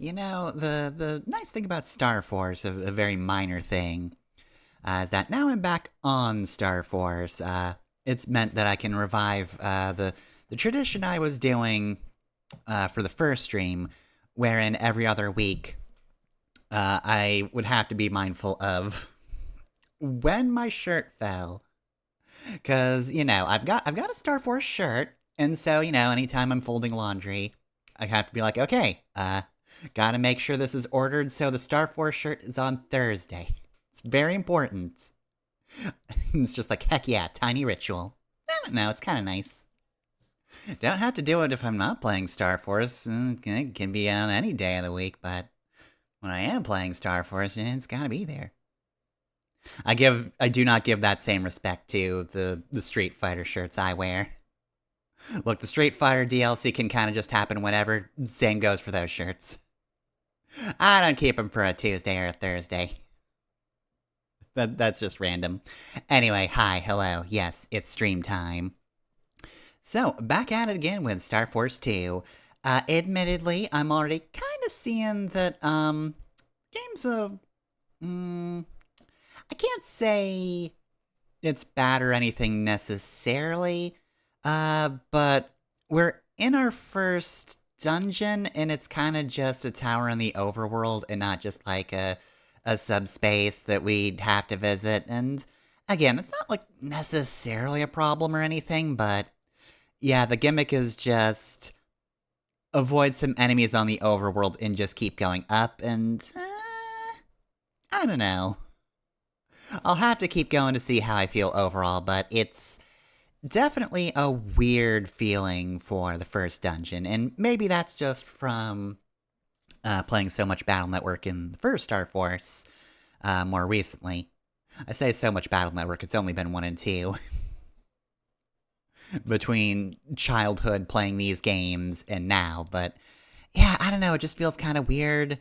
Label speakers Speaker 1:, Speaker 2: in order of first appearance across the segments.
Speaker 1: You know, the nice thing about Star Force, a very minor thing, is that now I'm back on Star Force. It's meant that I can revive the tradition I was doing for the first stream, wherein every other week I would have to be mindful of when my shirt fell. Cause, I've got a Star Force shirt, and so, anytime I'm folding laundry, I have to be like, okay, gotta make sure this is ordered so the Star Force shirt is on Thursday. It's very important. It's just like, heck yeah, tiny ritual. I don't know, it's kinda nice. Don't have to do it if I'm not playing Star Force. It can be on any day of the week, but when I am playing Star Force, it's gotta be there. I do not give that same respect to the Street Fighter shirts I wear. Look, the Street Fighter DLC can kind of just happen whenever. Same goes for those shirts. I don't keep them for a Tuesday or a Thursday. That's just random. Anyway, hi, hello. Yes, it's stream time. So, back at it again with Star Force 2. Admittedly, I'm already kind of seeing that, games of... I can't say it's bad or anything necessarily, but we're in our first dungeon, and it's kind of just a tower in the overworld and not just like a subspace that we'd have to visit. And again, it's not like necessarily a problem or anything, but yeah, the gimmick is just avoid some enemies on the overworld and just keep going up, and I don't know. I'll have to keep going to see how I feel overall, but it's definitely a weird feeling for the first dungeon, and maybe that's just from playing so much Battle Network in the first Star Force more recently. I say so much Battle Network, it's only been 1 and 2. Between childhood playing these games and now, but yeah, I don't know, it just feels kind of weird.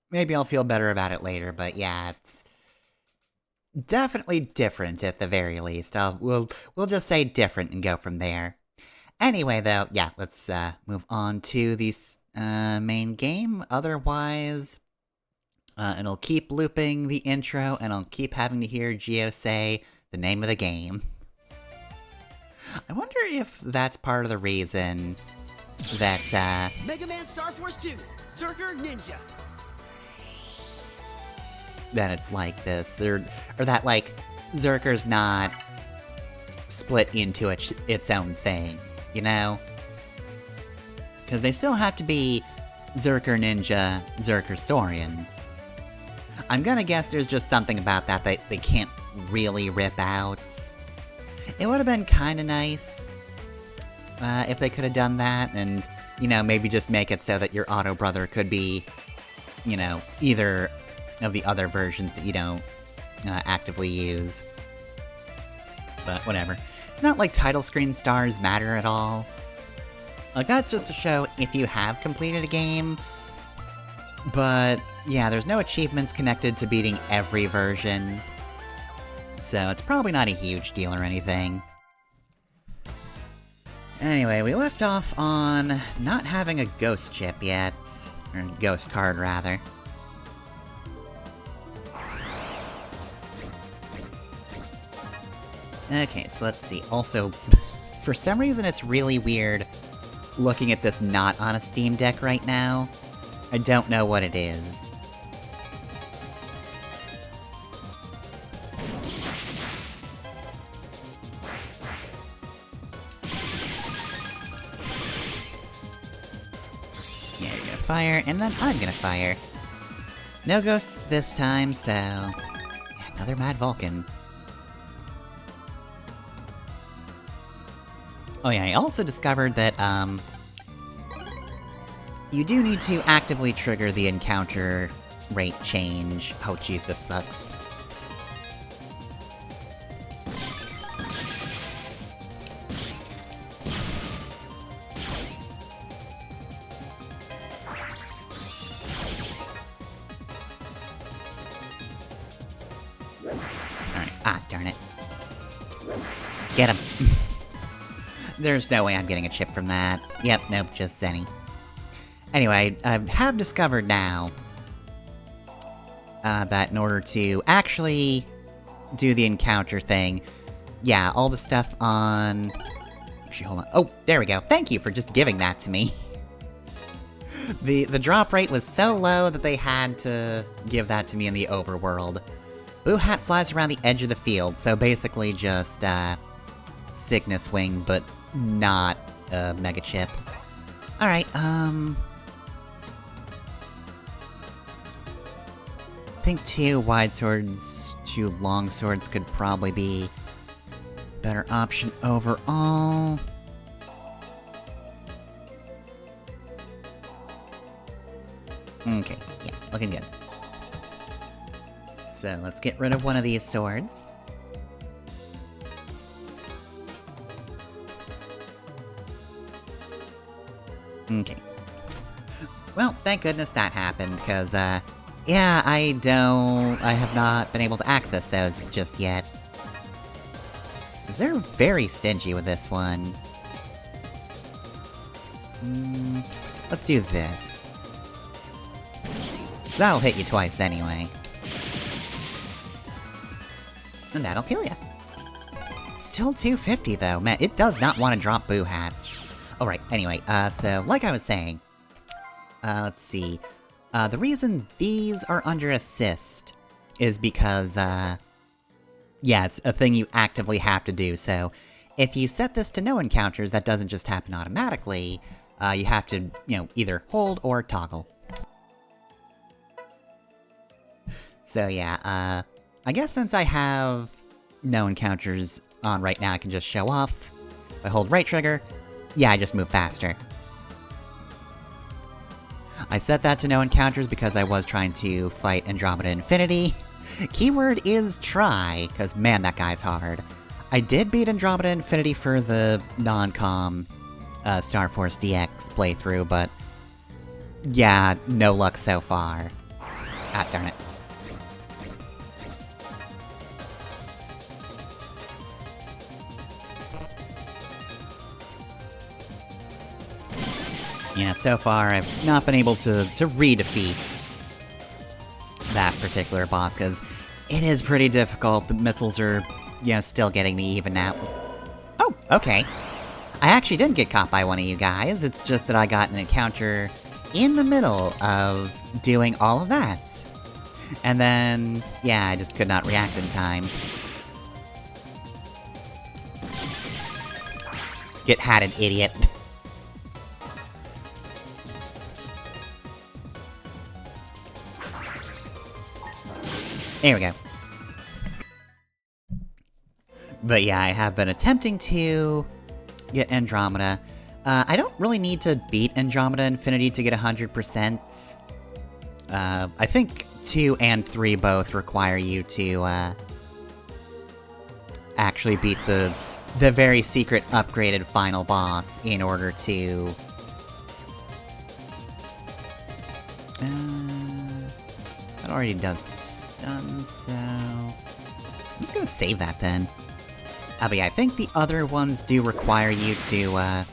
Speaker 1: Maybe I'll feel better about it later, but yeah, it's definitely different at the very least. We'll just say different and go from there. Anyway, though, yeah, let's move on to the main game. Otherwise, it'll keep looping the intro, and I'll keep having to hear Geo say the name of the game. I wonder if that's part of the reason that,
Speaker 2: Mega Man Star Force 2, Zerker Ninja.
Speaker 1: that it's like this, or that, like, Zerker's not split into its own thing, you know? Because they still have to be Zerker Ninja, Zerker Saurian. I'm gonna guess there's just something about that they can't really rip out. It would have been kinda nice if they could have done that, and, maybe just make it so that your auto brother could be, either of the other versions that you don't actively use. But whatever. It's not like title screen stars matter at all. Like, that's just to show if you have completed a game. But yeah, there's no achievements connected to beating every version. So it's probably not a huge deal or anything. Anyway, we left off on not having a ghost chip yet. Or ghost card, rather. Okay, so let's see. Also, for some reason it's really weird looking at this not on a Steam Deck right now. I don't know what it is. Yeah, you're gonna fire, and then I'm gonna fire. No ghosts this time, so... another Mad Vulcan. Oh yeah, I also discovered that, you do need to actively trigger the encounter rate change. Oh jeez, this sucks. Alright, darn it. Get him. There's no way I'm getting a chip from that. Yep, nope, just Zenny. Anyway, I have discovered now that in order to actually do the encounter thing, yeah, all the stuff on... Actually, hold on. Oh, there we go. Thank you for just giving that to me. The drop rate was so low that they had to give that to me in the overworld. Boo Hat flies around the edge of the field, so basically just, Sickness Wing, but not a Mega Chip. Alright, I think 2 wide swords, 2 long swords could probably be better option overall. Okay, yeah, looking good. So let's get rid of one of these swords. Okay. Well, thank goodness that happened, because, yeah, I have not been able to access those just yet. Because they're very stingy with this one. Let's do this. So that'll hit you twice anyway. And that'll kill you. Still 250 though, man, it does not want to drop Boo Hats. Alright, anyway, so, like I was saying, let's see. The reason these are under assist is because, yeah, it's a thing you actively have to do, so if you set this to no encounters, that doesn't just happen automatically, you have to, you know, either hold or toggle. So yeah, I guess since I have no encounters on right now, I can just show off. If I hold right trigger, yeah, I just move faster. I set that to no encounters because I was trying to fight Andromeda Infinity. Keyword is try, because man, that guy's hard. I did beat Andromeda Infinity for the non-com Star Force DX playthrough, but yeah, no luck so far. Ah, darn it. Yeah, so far I've not been able to re-defeat that particular boss, because it is pretty difficult. The missiles are, you know, still getting me even now. Oh, okay. I actually didn't get caught by one of you guys, it's just that I got an encounter in the middle of doing all of that. And then, yeah, I just could not react in time. Get hatted, idiot. There we go. But yeah, I have been attempting to get Andromeda. I don't really need to beat Andromeda Infinity to get 100%. I think 2 and 3 both require you to, actually beat the very secret upgraded final boss in order to... that already does stun, so... I'm just gonna save that then. But yeah, I think the other ones do require you to,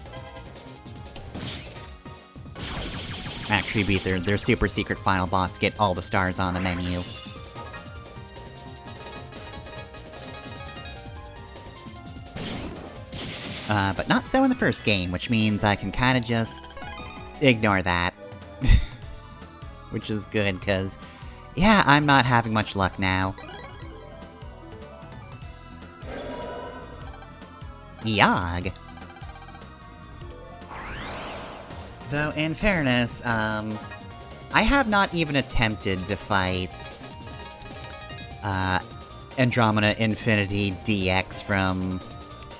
Speaker 1: actually beat their super secret final boss to get all the stars on the menu. But not so in the first game, which means I can kinda just ignore that. Which is good, cause, yeah, I'm not having much luck now. Yogg. Though, in fairness, I have not even attempted to fight, Andromeda Infinity DX from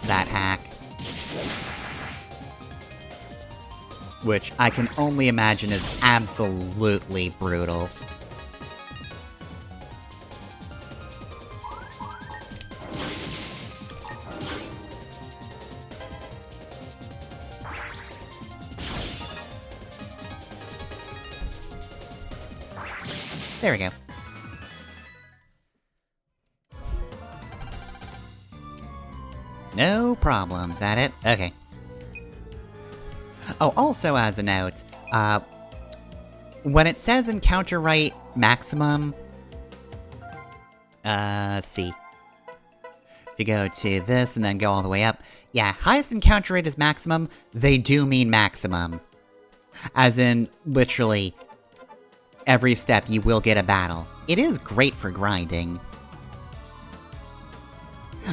Speaker 1: that hack. Which I can only imagine is absolutely brutal. There we go. No problems, that it? Okay. Oh, also as a note, when it says encounter rate maximum, let's see. If you go to this and then go all the way up, yeah, highest encounter rate is maximum. They do mean maximum. As in, literally, every step you will get a battle. It is great for grinding.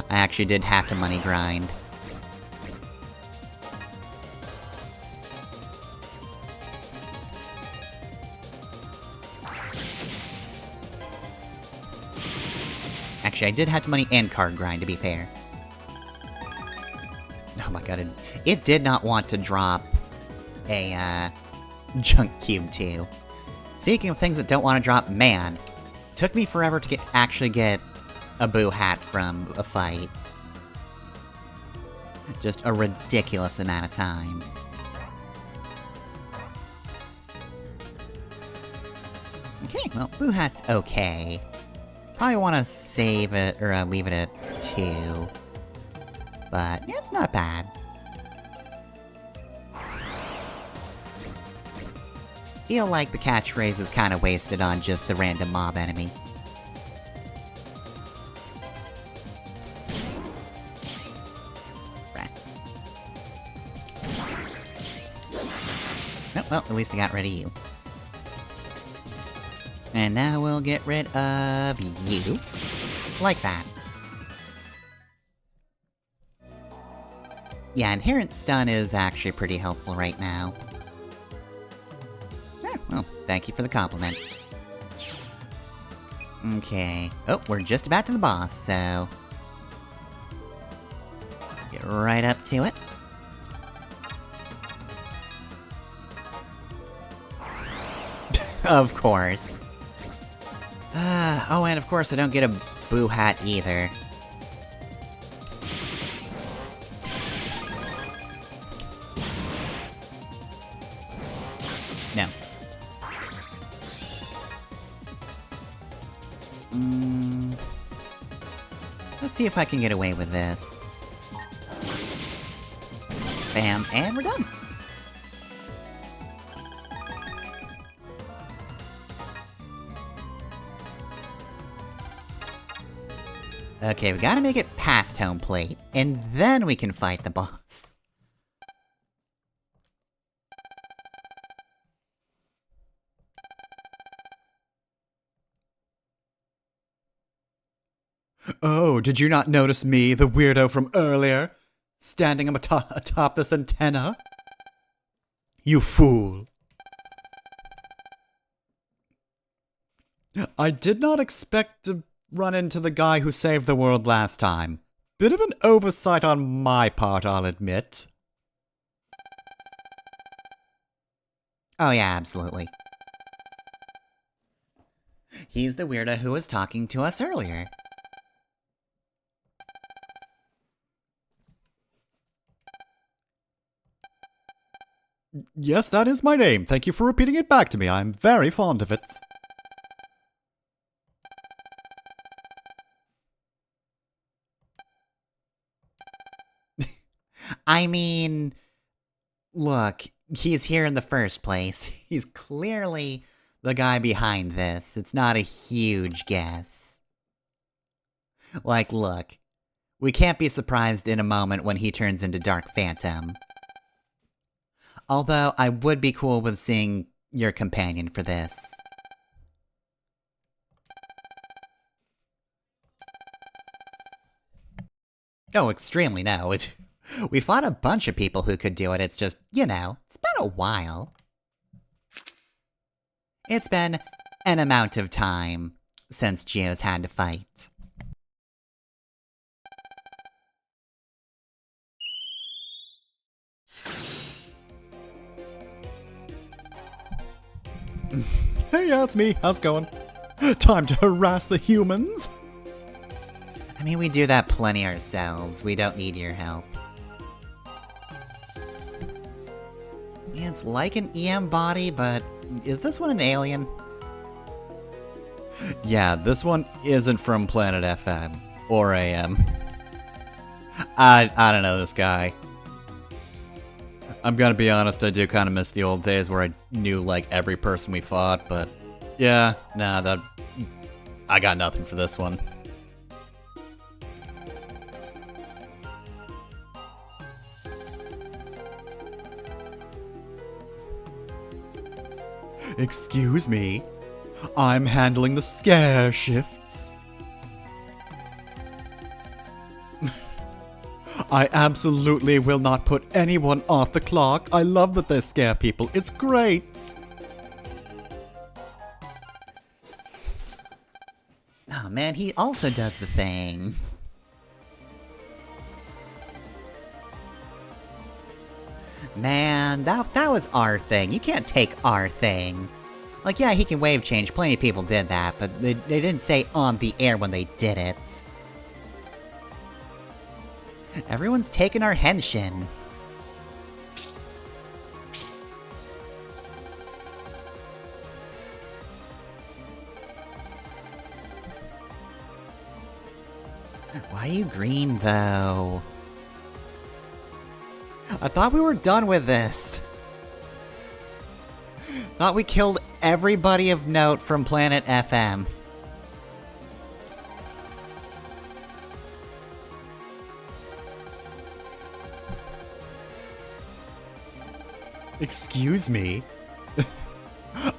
Speaker 1: I actually did have to money grind. Actually, I did have to money and card grind, to be fair. Oh my god, it did not want to drop a, junk cube, too. Speaking of things that don't want to drop, man, took me forever to actually get a boo hat from a fight. Just a ridiculous amount of time. Okay, well, boo hat's okay. Probably want to save it, or leave it at 2. But, yeah, it's not bad. Feel like the catchphrase is kinda wasted on just the random mob enemy. Rats. Oh, well, at least I got rid of you. And now we'll get rid of you. Like that. Yeah, inherent stun is actually pretty helpful right now. Well, thank you for the compliment. Okay. Oh, we're just about to the boss, so... get right up to it. Of course. Oh, and of course I don't get a boo hat either. No. Let's see if I can get away with this. Bam, and we're done! Okay, we gotta make it past home plate, and then we can fight the boss. Oh, did you not notice me, the weirdo from earlier? Standing atop this antenna? You fool. I did not expect to run into the guy who saved the world last time. Bit of an oversight on my part, I'll admit. Oh yeah, absolutely. He's the weirdo who was talking to us earlier. Yes, that is my name. Thank you for repeating it back to me. I'm very fond of it. I mean, look, he's here in the first place. He's clearly the guy behind this. It's not a huge guess. Like, look, we can't be surprised in a moment when he turns into Dark Phantom. Although, I would be cool with seeing your companion for this. Oh, extremely no. We fought a bunch of people who could do it, it's just, you know, it's been a while. It's been an amount of time since Gio's had to fight. Hey, yeah, it's me. How's it going? Time to harass the humans? I mean, we do that plenty ourselves. We don't need your help. Yeah, it's like an EM body, but is this one an alien? Yeah, this one isn't from Planet FM. Or AM. I don't know this guy. I'm gonna be honest, I do kind of miss the old days where I knew, like, every person we fought, but... Yeah, nah, I got nothing for this one. Excuse me? I'm handling the scare shifts. I absolutely will not put anyone off the clock. I love that they scare people. It's great. Oh man, he also does the thing. Man, that was our thing. You can't take our thing. Like, yeah, he can wave change. Plenty of people did that, but they didn't say on the air when they did it. Everyone's taking our henshin. Why are you green, though? I thought we were done with this. Thought we killed everybody of note from Planet FM. Excuse me?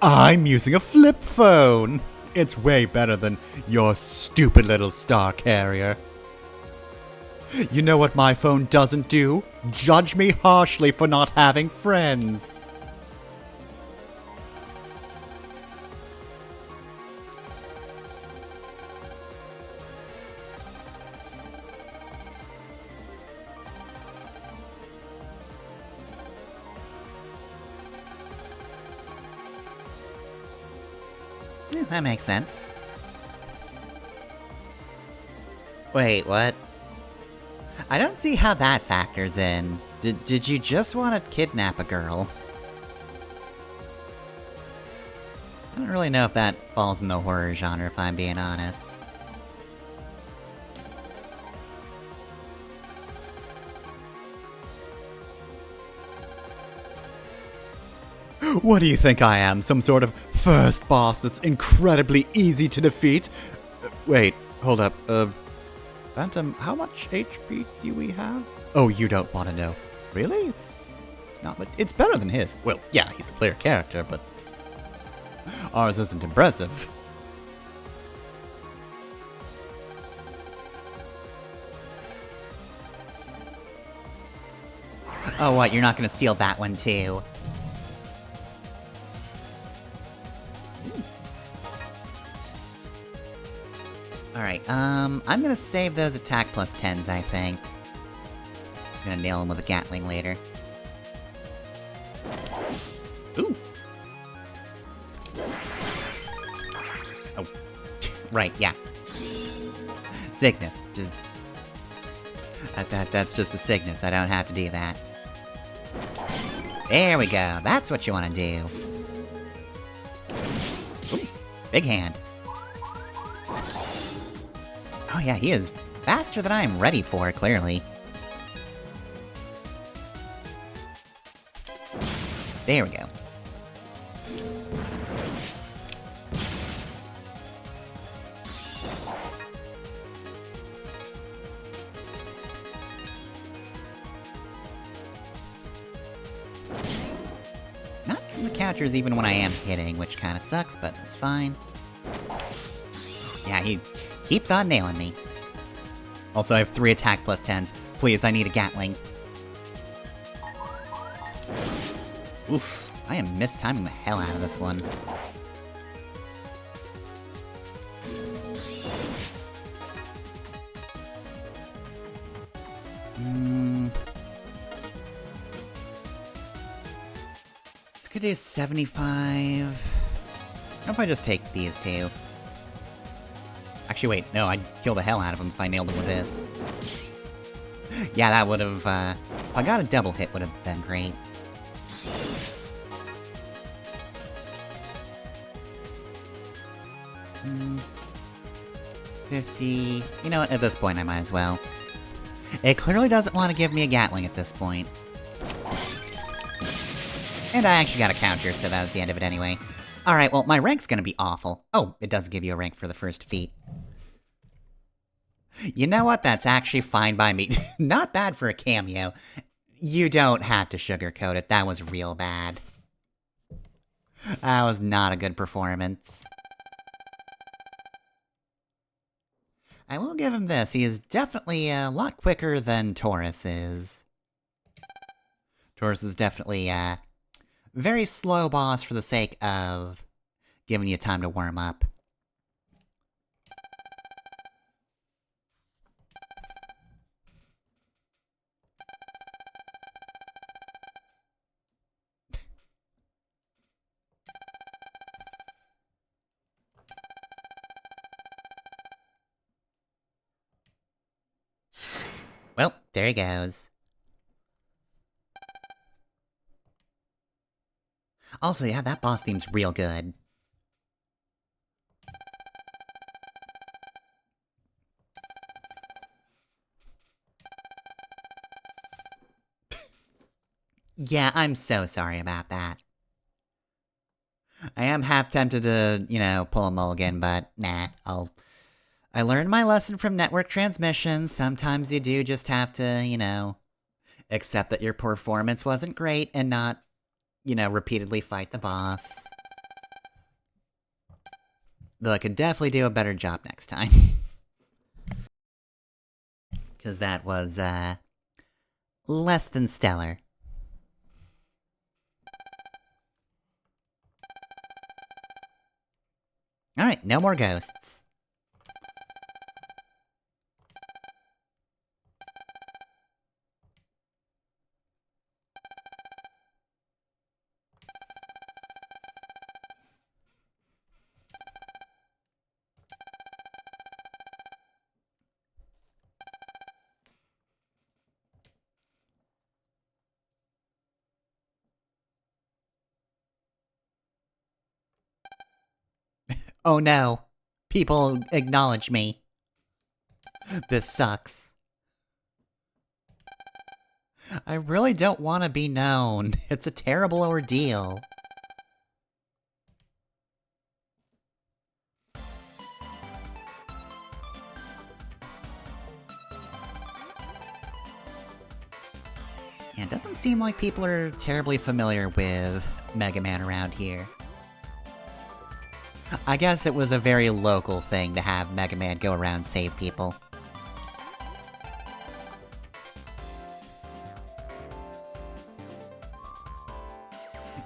Speaker 1: I'm using a flip phone! It's way better than your stupid little star carrier. You know what my phone doesn't do? Judge me harshly for not having friends. Yeah, that makes sense. Wait, what? I don't see how that factors in. Did you just want to kidnap a girl? I don't really know if that falls in the horror genre, if I'm being honest. What do you think I am? Some sort of first boss that's incredibly easy to defeat? Wait, hold up, Phantom, how much HP do we have? Oh, you don't want to know. Really? It's not much. It's better than his. Well, yeah, he's a player character, but ours isn't impressive. Oh, what? You're not gonna steal that one too? Alright, I'm gonna save those attack plus 10s, I think. I'm gonna nail him with a Gatling later. Ooh! Oh. Right, yeah. Cygnus. Just... That's just a Cygnus, I don't have to do that. There we go, that's what you wanna do. Ooh, big hand. Oh yeah, he is faster than I am ready for, clearly. There we go. Not from the counters even when I am hitting, which kinda sucks, but that's fine. Yeah, he keeps on nailing me. Also, I have 3 attack plus 10s. Please, I need a Gatling. Oof, I am mistiming the hell out of this one. This could do 75. What if I just take these two? Actually, wait, no, I'd kill the hell out of him if I nailed him with this. Yeah, that would've, if I got a double hit, would've been great. Hmm. 50... You know what, at this point I might as well. It clearly doesn't want to give me a Gatling at this point. And I actually got a counter, so that was the end of it anyway. Alright, well, my rank's gonna be awful. Oh, it does give you a rank for the first feat. You know what? That's actually fine by me. Not bad for a cameo. You don't have to sugarcoat it. That was real bad. That was not a good performance. I will give him this. He is definitely a lot quicker than Taurus is. Taurus is definitely a very slow boss for the sake of giving you time to warm up. Well, there he goes. Also, yeah, that boss theme's real good. Yeah, I'm so sorry about that. I am half tempted to, you know, pull a mulligan, but nah, I learned my lesson from network transmissions. Sometimes you do just have to, you know, accept that your performance wasn't great and not, you know, repeatedly fight the boss. Though I could definitely do a better job next time. Because that was, less than stellar. Alright, no more ghosts. Oh no. People acknowledge me. This sucks. I really don't want to be known. It's a terrible ordeal. Yeah, it doesn't seem like people are terribly familiar with Mega Man around here. I guess it was a very local thing to have Mega Man go around and save people.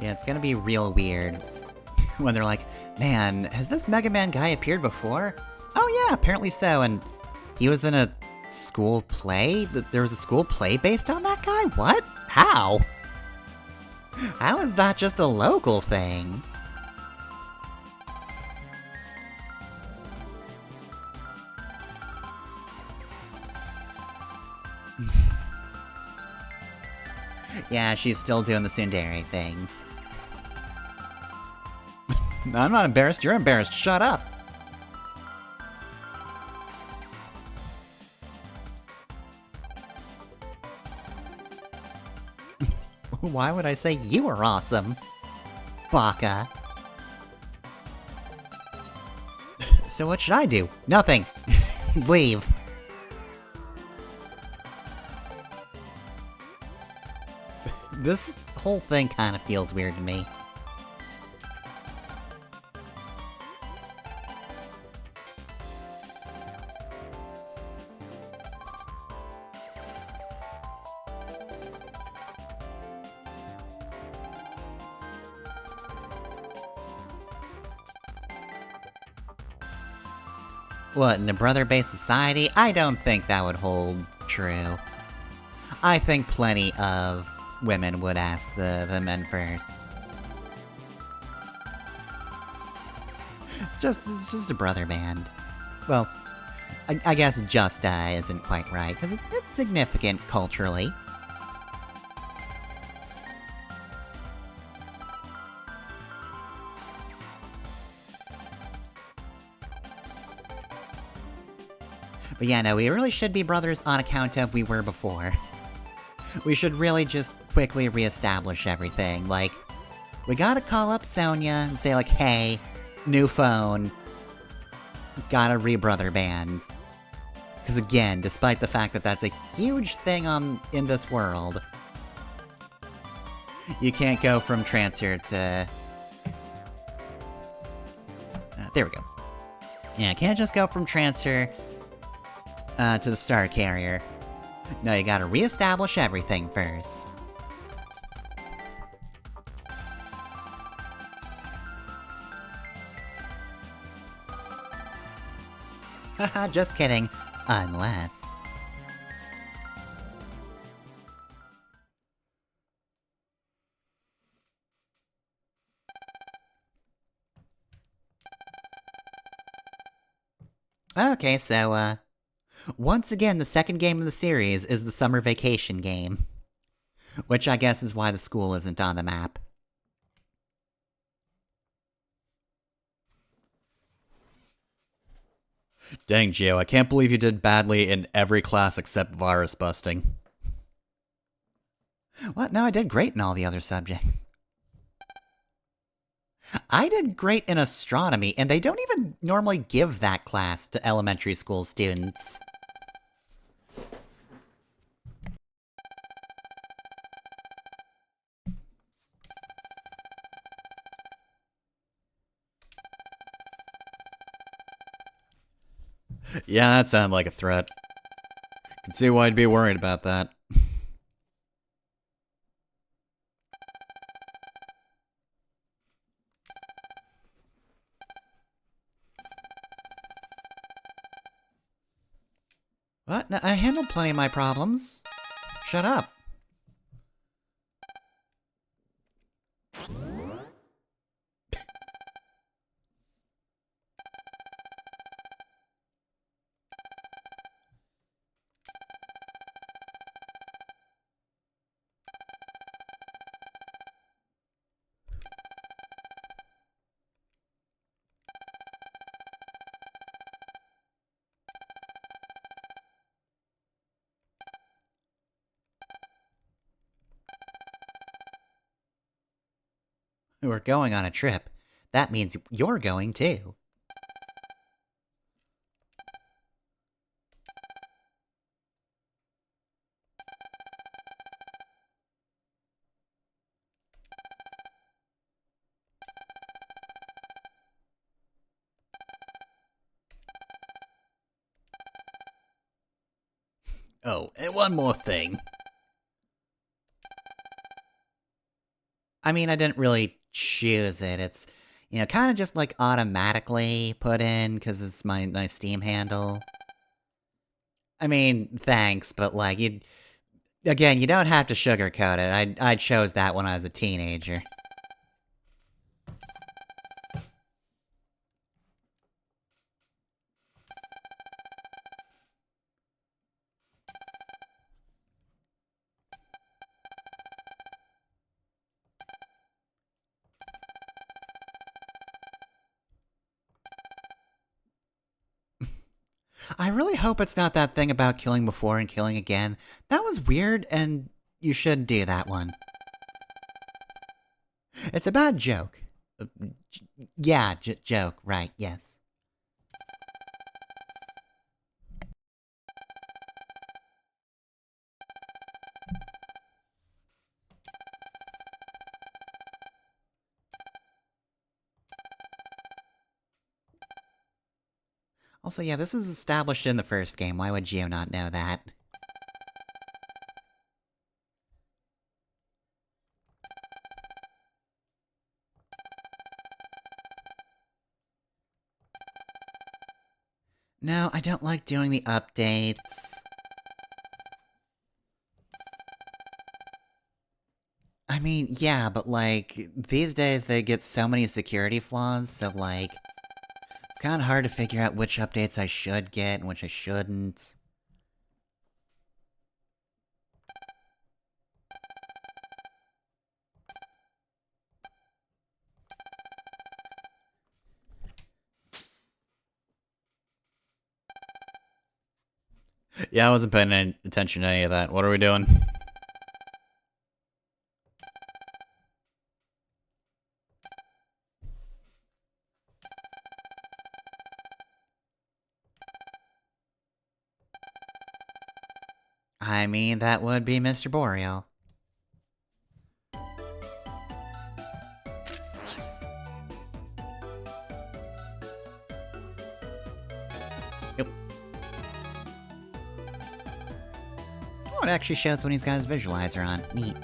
Speaker 1: Yeah, it's gonna be real weird when they're like, man, has this Mega Man guy appeared before? Oh yeah, apparently so, and he was in a school play? There was a school play based on that guy? What? How? How is that just a local thing? Yeah, she's still doing the tsundere thing. I'm not embarrassed, you're embarrassed, shut up! Why would I say you are awesome? Baka. So what should I do? Nothing! Leave. This whole thing kind of feels weird to me. What, in a brother-based society? I don't think that would hold true. I think plenty of women would ask the men first. It's just a brother band. Well, I guess just isn't quite right, because it's significant culturally. But yeah, no, we really should be brothers on account of we were before. We should really just quickly reestablish everything, like, We gotta call up Sonia and say like, hey, new phone. Gotta re-brother bands. Because again, despite the fact that that's a huge thing in this world, you can't go from transfer to... there we go. Yeah, can't just go from transfer to the star carrier. No, you gotta re-establish everything first. Haha, just kidding. Unless... Okay, so, once again, the second game of the series is the summer vacation game. Which I guess is why the school isn't on the map. Dang, Gio, I can't believe you did badly in every class except virus busting. What? No, I did great in all the other subjects. I did great in astronomy, and they don't even normally give that class to elementary school students. Yeah, that sounded like a threat. Can see why I'd be worried about that. What? No, I handled plenty of my problems. Shut up. We're going on a trip. That means you're going too. Oh, and one more thing. I mean, I didn't really choose it. It's, you know, kind of just like automatically put in because it's my Steam handle. I mean, thanks, but like, you don't have to sugarcoat it. I chose that when I was a teenager. I really hope it's not that thing about killing before and killing again. That was weird, and you shouldn't do that one. It's a bad joke. Yeah, joke, right, yes. Also, yeah, this was established in the first game. Why would Gio not know that? No, I don't like doing the updates. I mean, yeah, but like, these days they get so many security flaws, so like, it's kind of hard to figure out which updates I should get and which I shouldn't. Yeah, I wasn't paying any attention to any of that. What are we doing? I mean, that would be Mr. Boreal. Yep. Oh, it actually shows when he's got his visualizer on. Neat.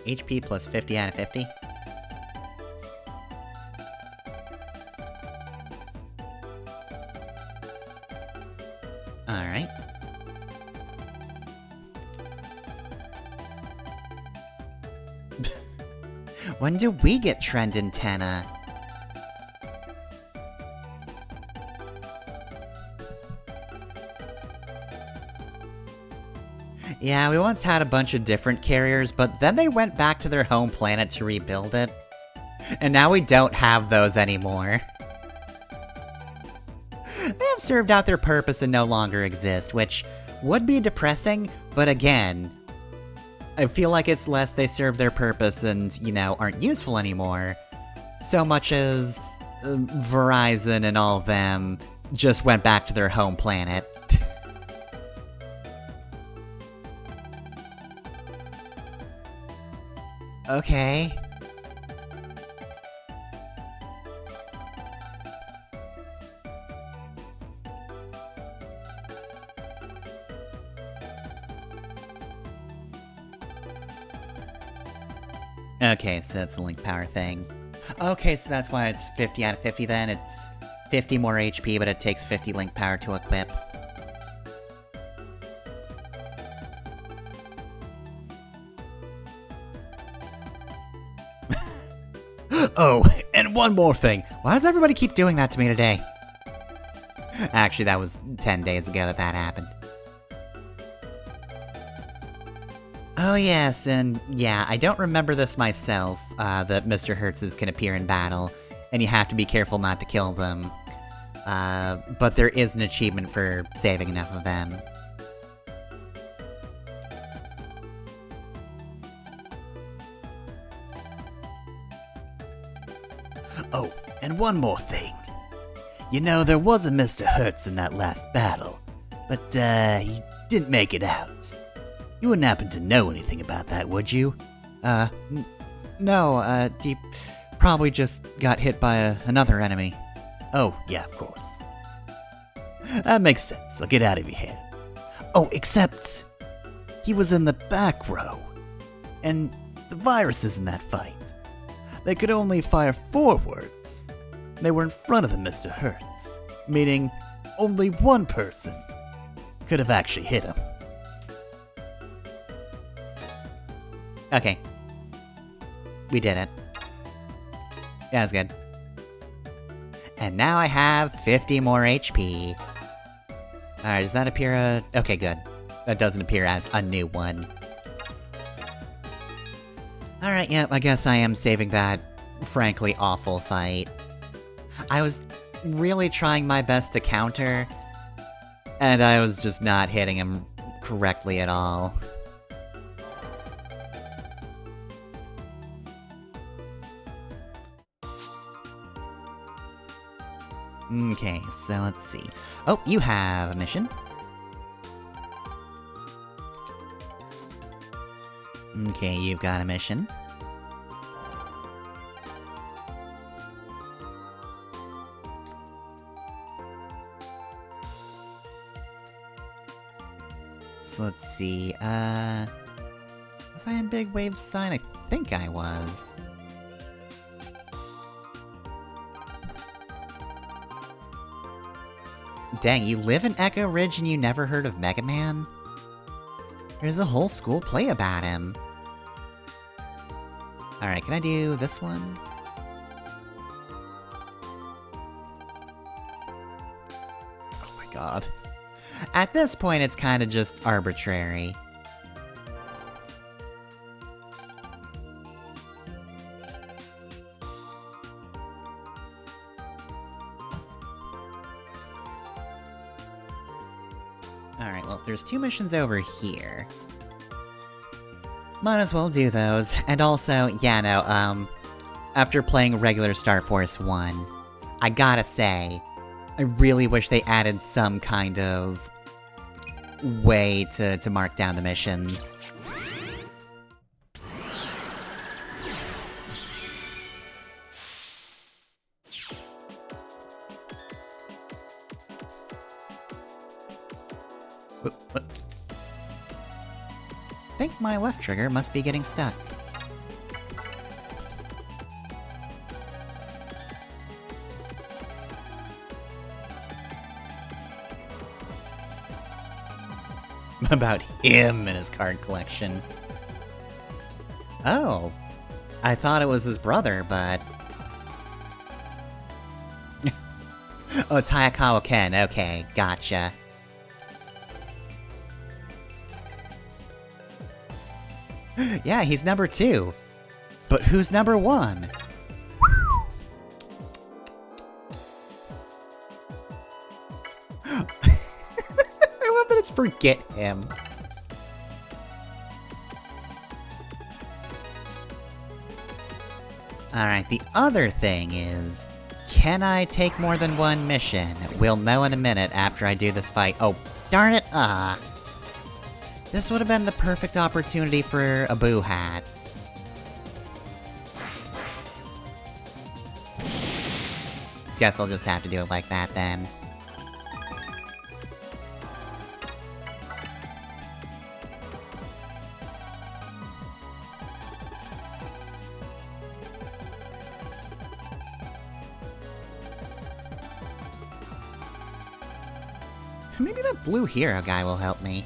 Speaker 1: HP plus 50 out of 50. Alright. When do we get Trend Antenna? Yeah, we once had a bunch of different carriers, but then they went back to their home planet to rebuild it. And now we don't have those anymore. They have served out their purpose and no longer exist, which would be depressing, but again, I feel like it's less they serve their purpose and, you know, aren't useful anymore, so much as Verizon and all of them just went back to their home planet. Okay. Okay, so that's the link power thing. Okay, so that's why it's 50 out of 50 then. It's 50 more HP, but it takes 50 link power to equip. Oh, and one more thing. Why does everybody keep doing that to me today? Actually, that was 10 days ago that happened. Oh yes, and yeah, I don't remember this myself, that Mr. Hertz's can appear in battle, and you have to be careful not to kill them. But there is an achievement for saving enough of them. Oh, and one more thing. You know, there was a Mr. Hertz in that last battle, but, he didn't make it out. You wouldn't happen to know anything about that, would you? No, he probably just got hit by another enemy. Oh, yeah, of course. That makes sense. I'll get out of your hair. Oh, except he was in the back row, and the viruses in that fight, they could only fire forwards. They were in front of the Mr. Hertz, meaning only one person could have actually hit him. Okay. We did it. Yeah, that's good. And now I have 50 more HP. Alright, does that appear okay, good. That doesn't appear as a new one. Alright, yep, I guess I am saving that frankly awful fight. I was really trying my best to counter, and I was just not hitting him correctly at all. Okay, so let's see. Oh, you have a mission. Okay, you've got a mission. So let's see, was I in Big Wave Sign? I think I was. Dang, you live in Echo Ridge and you never heard of Mega Man? There's a whole school play about him. Alright, can I do this one? Oh my god. At this point, it's kinda just arbitrary. Alright, well, there's two missions over here. Might as well do those. And also, yeah, no, after playing regular Star Force 1, I gotta say, I really wish they added some kind of way to mark down the missions. What? I think my left trigger must be getting stuck. About him and his card collection. Oh. I thought it was his brother, but... oh, it's Hayakawa Ken. Okay, gotcha. Yeah, he's number 2. But who's number 1? I love that it's forget him. Alright, the other thing is... can I take more than one mission? We'll know in a minute after I do this fight. Oh, darn it! This would have been the perfect opportunity for a Boo Hat. Guess I'll just have to do it like that then. Maybe that blue hero guy will help me.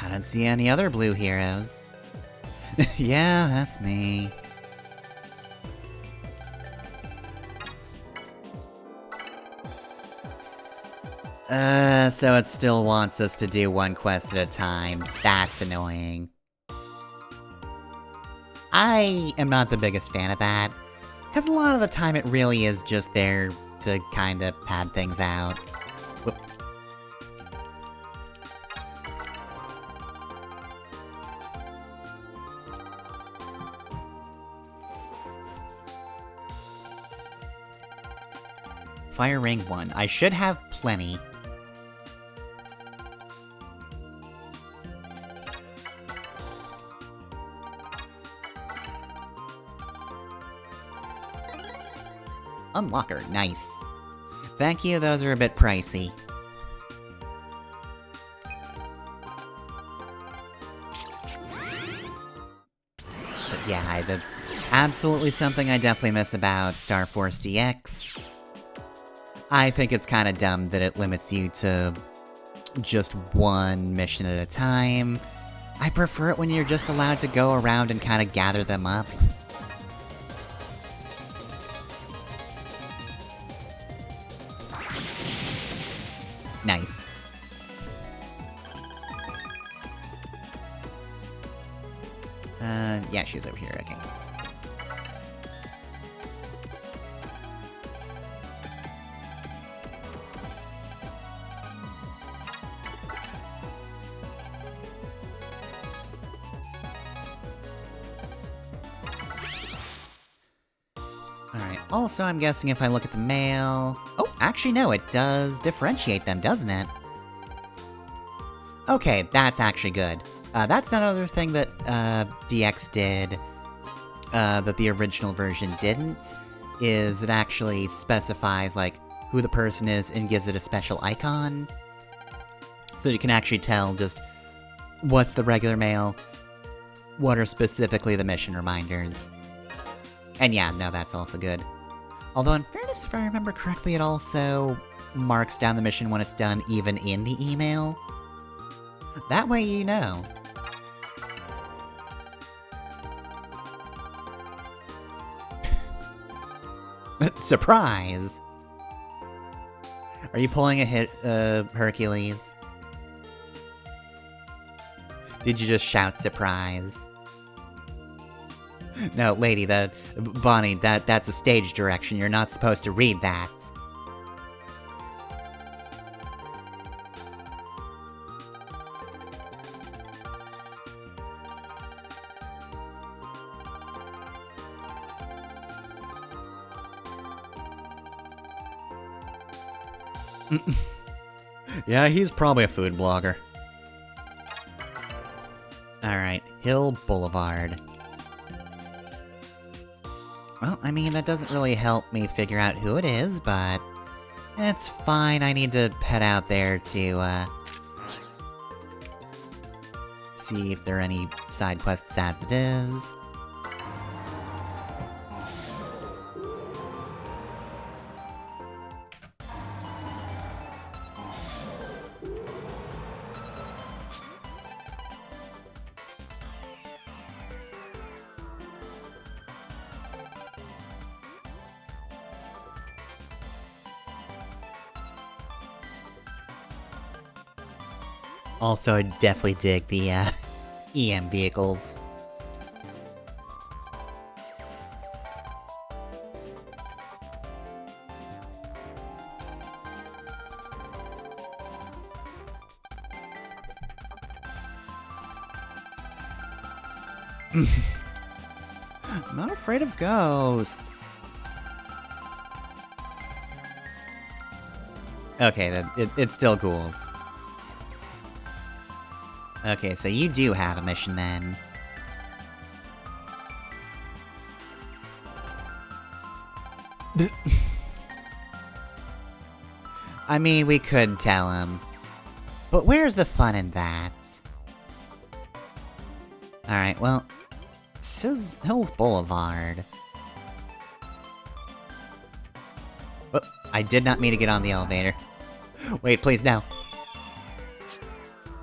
Speaker 1: I don't see any other blue heroes. Yeah, that's me. So it still wants us to do one quest at a time. That's annoying. I am not the biggest fan of that, because a lot of the time it really is just there to kinda pad things out. Whoop. Fire Ring 1. I should have plenty. Unlocker, nice. Thank you, those are a bit pricey. But yeah, that's absolutely something I definitely miss about Star Force DX. I think it's kinda dumb that it limits you to just one mission at a time. I prefer it when you're just allowed to go around and kinda gather them up. Nice. Yeah, she's over here, okay. Alright, also I'm guessing if I look at the mail... Oh, actually no, it does differentiate them, doesn't it? Okay, that's actually good. That's another thing that, DX did, that the original version didn't, is it actually specifies, like, who the person is and gives it a special icon. So you can actually tell just what's the regular mail, what are specifically the mission reminders. And yeah, no, that's also good. Although in fairness, if I remember correctly, it also marks down the mission when it's done even in the email. That way you know. Surprise! Are you pulling a hit, Hercules? Did you just shout surprise? No, lady, Bonnie, that's a stage direction. You're not supposed to read that. Yeah, he's probably a food blogger. Alright, Hill Boulevard. Well, I mean, that doesn't really help me figure out who it is, but... it's fine, I need to head out there to, see if there are any side quests as it is. Also, I definitely dig the, EM vehicles. I'm not afraid of ghosts. Okay, it's still ghouls. Okay, so you do have a mission then. I mean, we could tell him. But where's the fun in that? Alright, well... this is Hills Boulevard. Oh, I did not mean to get on the elevator. Wait, please, no.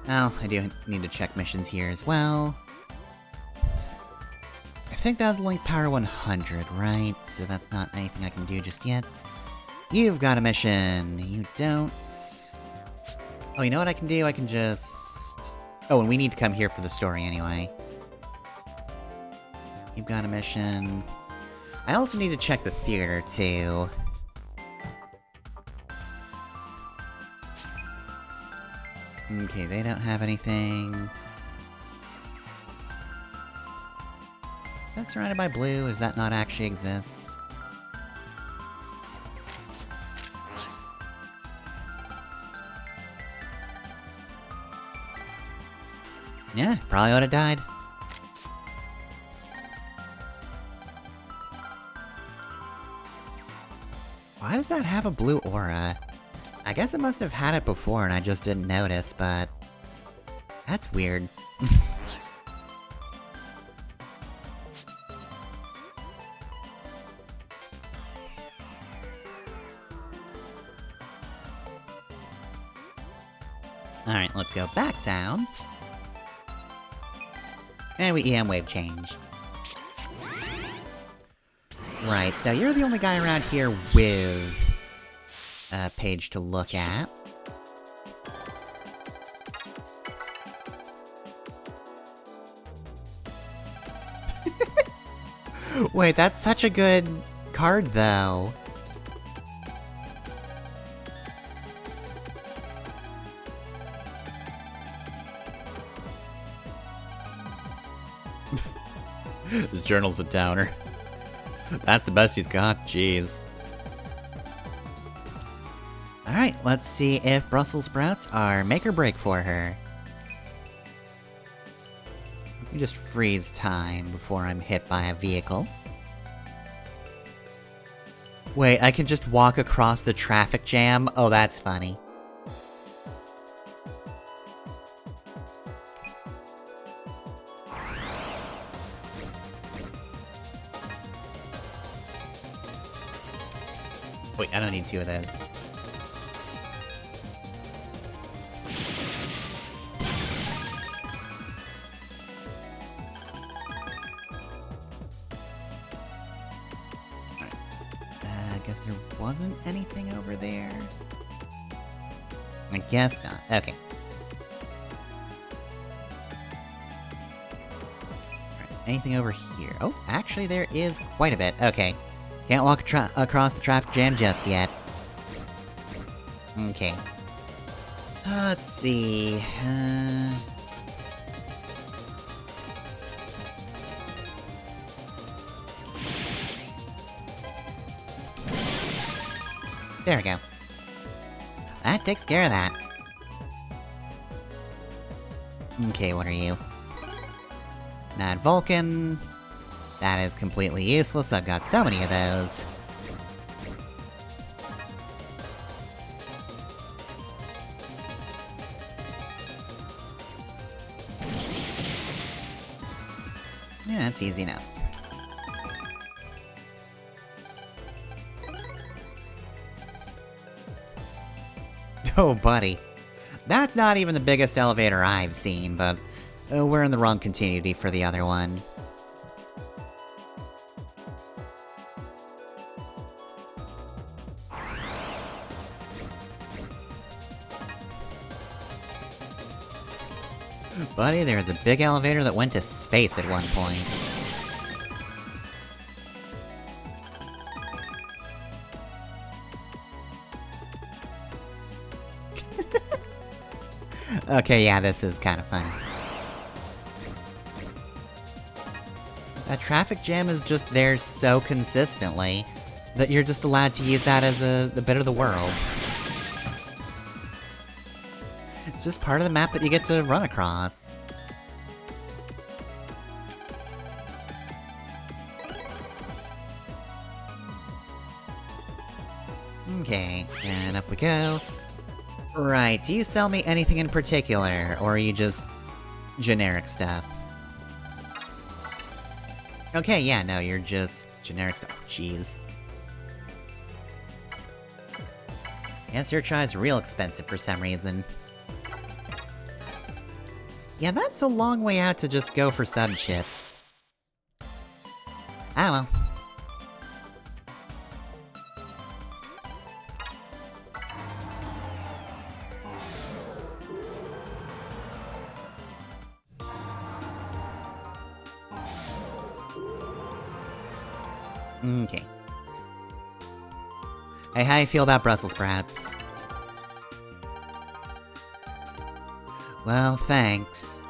Speaker 1: Well, I do need to check missions here as well. I think that was Link Power 100, right? So that's not anything I can do just yet. You've got a mission. You don't. Oh, you know what I can do? I can just... oh, and we need to come here for the story anyway. You've got a mission. I also need to check the theater, too. Okay, they don't have anything. Is that surrounded by blue? Does that not actually exist? Yeah, probably would've died. Why does that have a blue aura? I guess it must have had it before and I just didn't notice, but... that's weird. Alright, let's go back down. And we EM wave change. Right, so you're the only guy around here with... a page to look at. Wait, that's such a good card, though. His journal's a downer. That's the best he's got, jeez. Alright, let's see if Brussels sprouts are make or break for her. Let me just freeze time before I'm hit by a vehicle. Wait, I can just walk across the traffic jam? Oh, that's funny. Wait, I don't need two of those. Guess there wasn't anything over there. I guess not. Okay. Alright, anything over here? Oh, actually there is quite a bit. Okay. Can't walk across the traffic jam just yet. Okay. Let's see. There we go. That takes care of that. Okay, what are you? Mad Vulcan. That is completely useless, I've got so many of those. Yeah, that's easy enough. Oh, buddy. That's not even the biggest elevator I've seen, but we're in the wrong continuity for the other one. Buddy, there's a big elevator that went to space at one point. Okay, yeah, this is kinda funny. That traffic jam is just there so consistently that you're just allowed to use that as a bit of the world. It's just part of the map that you get to run across. Okay, and up we go. Right, do you sell me anything in particular, or are you just generic stuff? Okay, yeah, no, you're just generic stuff. Jeez. Yes, your try's real expensive for some reason. Yeah, that's a long way out to just go for sub-chips. Ah well. Okay. Hey, how you feel about Brussels sprouts? Well, thanks.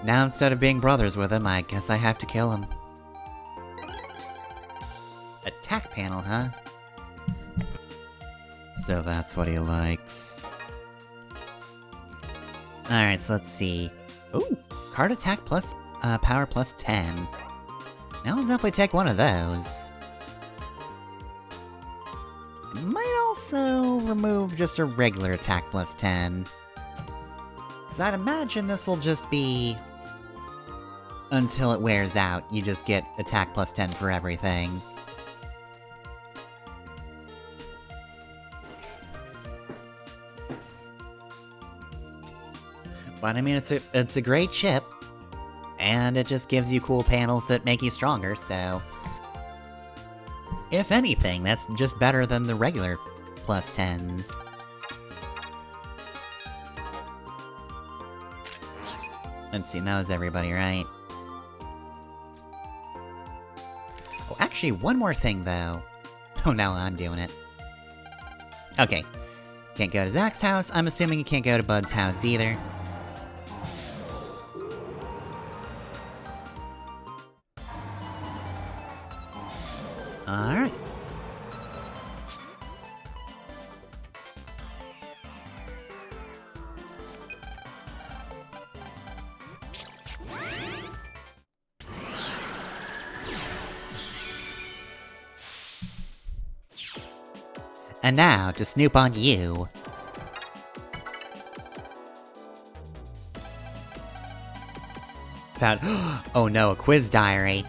Speaker 1: Now instead of being brothers with him, I guess I have to kill him. Attack panel, huh? So that's what he likes. Alright, so let's see. Ooh! Card attack plus, power plus 10. I'll definitely take one of those. Might also remove just a regular attack plus 10. Cause I'd imagine this'll just be... until it wears out, you just get attack plus 10 for everything. But I mean, it's a great chip. And it just gives you cool panels that make you stronger, so... If anything, that's just better than the regular plus 10s. Let's see, that was everybody, right? Oh, actually, one more thing, though. Oh, now I'm doing it. Okay. Can't go to Zach's house. I'm assuming you can't go to Bud's house either. Alright. And now, to snoop on you. Found- oh no, a quiz diary.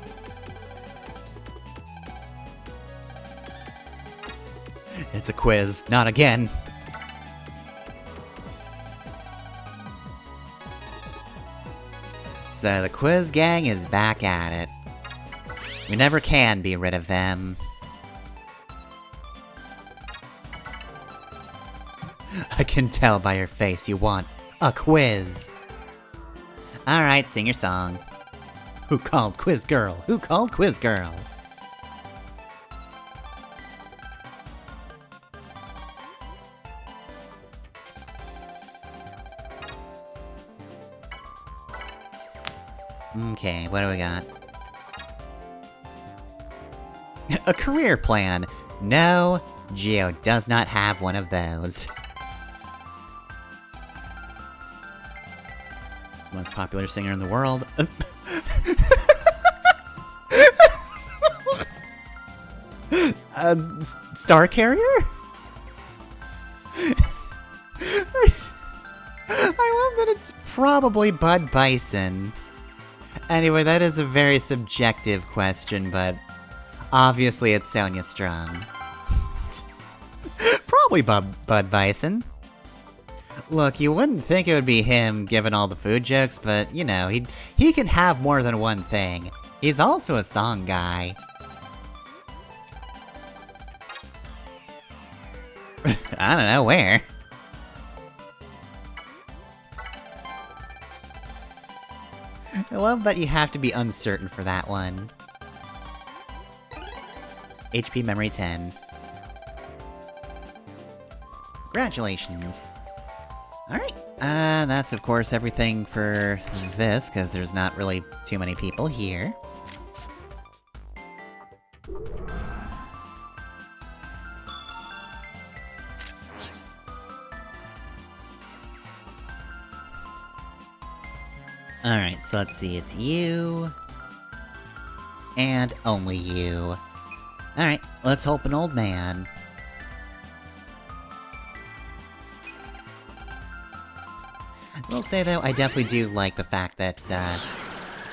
Speaker 1: It's a quiz, not again. So the quiz gang is back at it. We never can be rid of them. I can tell by your face you want a quiz. Alright, sing your song. Who called Quiz Girl? Who called Quiz Girl? Okay, what do we got? A career plan! No, Geo does not have one of those. Most popular singer in the world. Star Carrier? I love that it's probably Bud Bison. Anyway, that is a very subjective question, but obviously it's Sonia Strong. Probably Bud Bison. Look, you wouldn't think it would be him given all the food jokes, but you know, he can have more than one thing. He's also a song guy. I don't know where. I love that you have to be uncertain for that one. HP memory 10. Congratulations. Alright, that's of course everything for this, because there's not really too many people here. Alright, so let's see, it's you... and only you. Alright, let's hope an old man. I will say though, I definitely do like the fact that,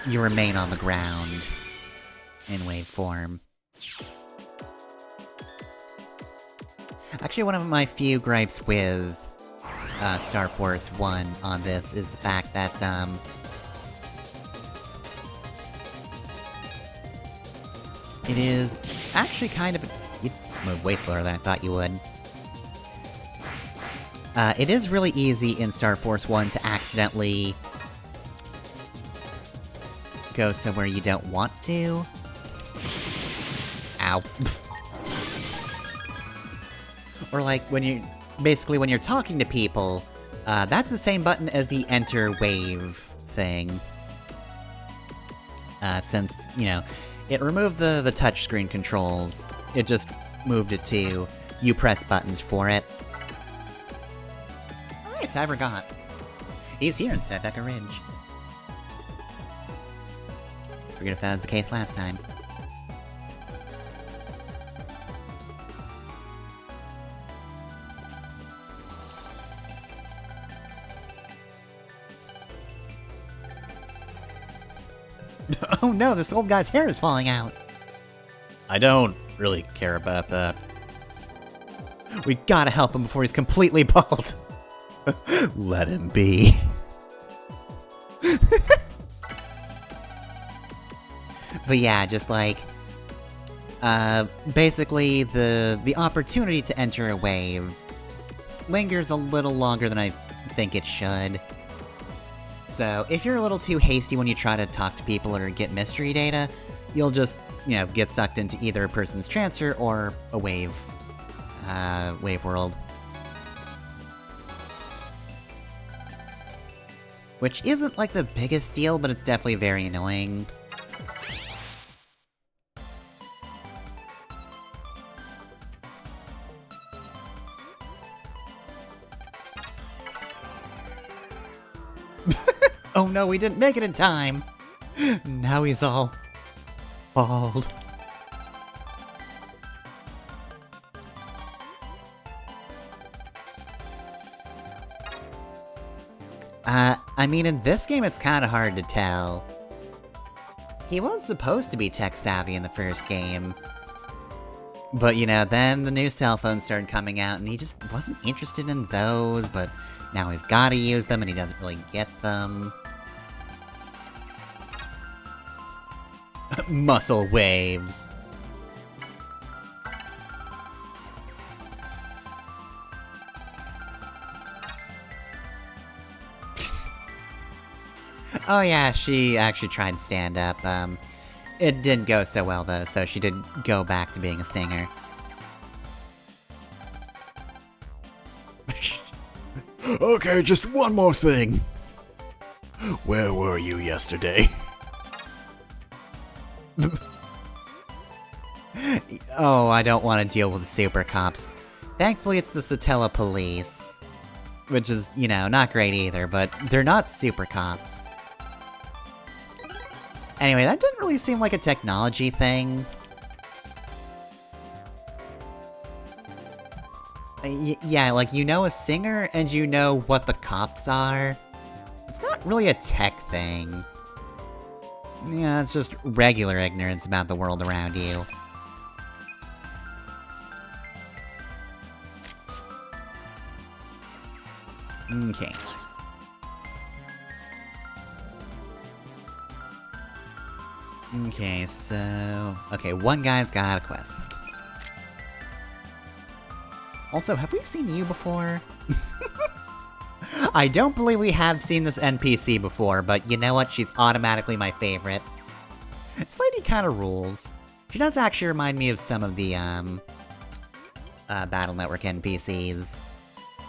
Speaker 1: you remain on the ground in wave form. Actually, one of my few gripes with, Star Force 1 on this is the fact that, it is actually kind of you moved way slower than I thought you would. It is really easy in Star Force 1 to accidentally go somewhere you don't want to. Ow. Or like, when you... basically, when you're talking to people, that's the same button as the enter wave thing. Since, you know, it removed the touchscreen controls, it just moved it to you press buttons for it. Alright, I forgot. He's here instead, Becca Ridge. Forget if that was the case last time. Oh no, this old guy's hair is falling out! I don't really care about that. We gotta help him before he's completely bald! Let him be. But yeah, just like... basically, the opportunity to enter a wave lingers a little longer than I think it should. So, if you're a little too hasty when you try to talk to people or get mystery data, you'll just, you know, get sucked into either a person's transfer or a wave world. Which isn't, like, the biggest deal, but it's definitely very annoying. Oh no, we didn't make it in time! Now he's all... bald. I mean, in this game it's kinda hard to tell. He was supposed to be tech-savvy in the first game. But, you know, then the new cell phones started coming out, and he just wasn't interested in those, but now he's gotta use them, and he doesn't really get them. Muscle waves. Oh yeah, she actually tried stand-up. It didn't go so well though, so she did go back to being a singer. Okay, just one more thing. Where were you yesterday? Oh, I don't want to deal with the super cops. Thankfully, it's the Satella police. which is, you know, not great either, but they're not super cops. Anyway, that didn't really seem like a technology thing. Yeah, like, you know a singer, and you know what the cops are. It's not really a tech thing. Yeah, it's just regular ignorance about the world around you. Okay. Okay, so... Okay, one guy's got a quest. Also, have we seen you before? I don't believe we have seen this NPC before, but you know what? She's automatically my favorite. This lady kinda rules. She does actually remind me of some of the, Battle Network NPCs.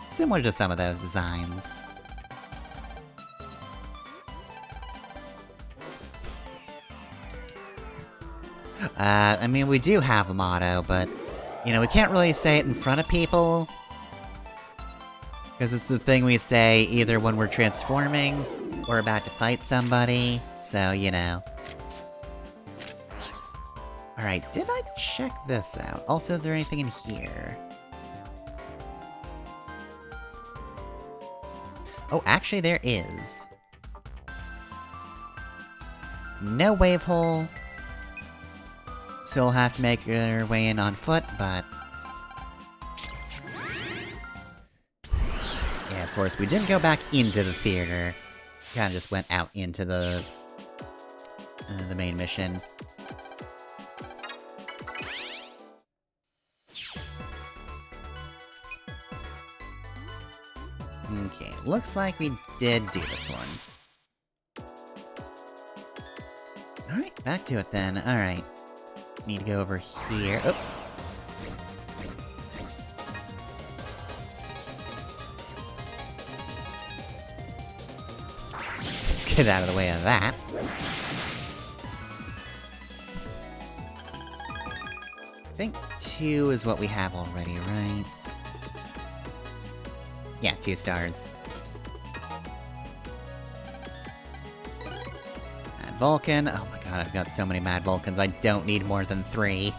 Speaker 1: Similar to some of those designs. I mean, we do have a motto, but, you know, we can't really say it in front of people. Because it's the thing we say either when we're transforming, or about to fight somebody, so, you know. Alright, did I check this out? Also, is there anything in here? Oh, actually there is. No wave hole. So we'll have to make our way in on foot, but... Yeah, of course, we didn't go back into the theater. Kinda just went out into the main mission. Okay, looks like we did do this one. Alright, back to it then. Alright. Need to go over here. Oh. Let's get out of the way of that. I think 2 is what we have already, right? Yeah, 2 stars. Mad Vulcan. Oh my god, I've got so many Mad Vulcans, I don't need more than 3.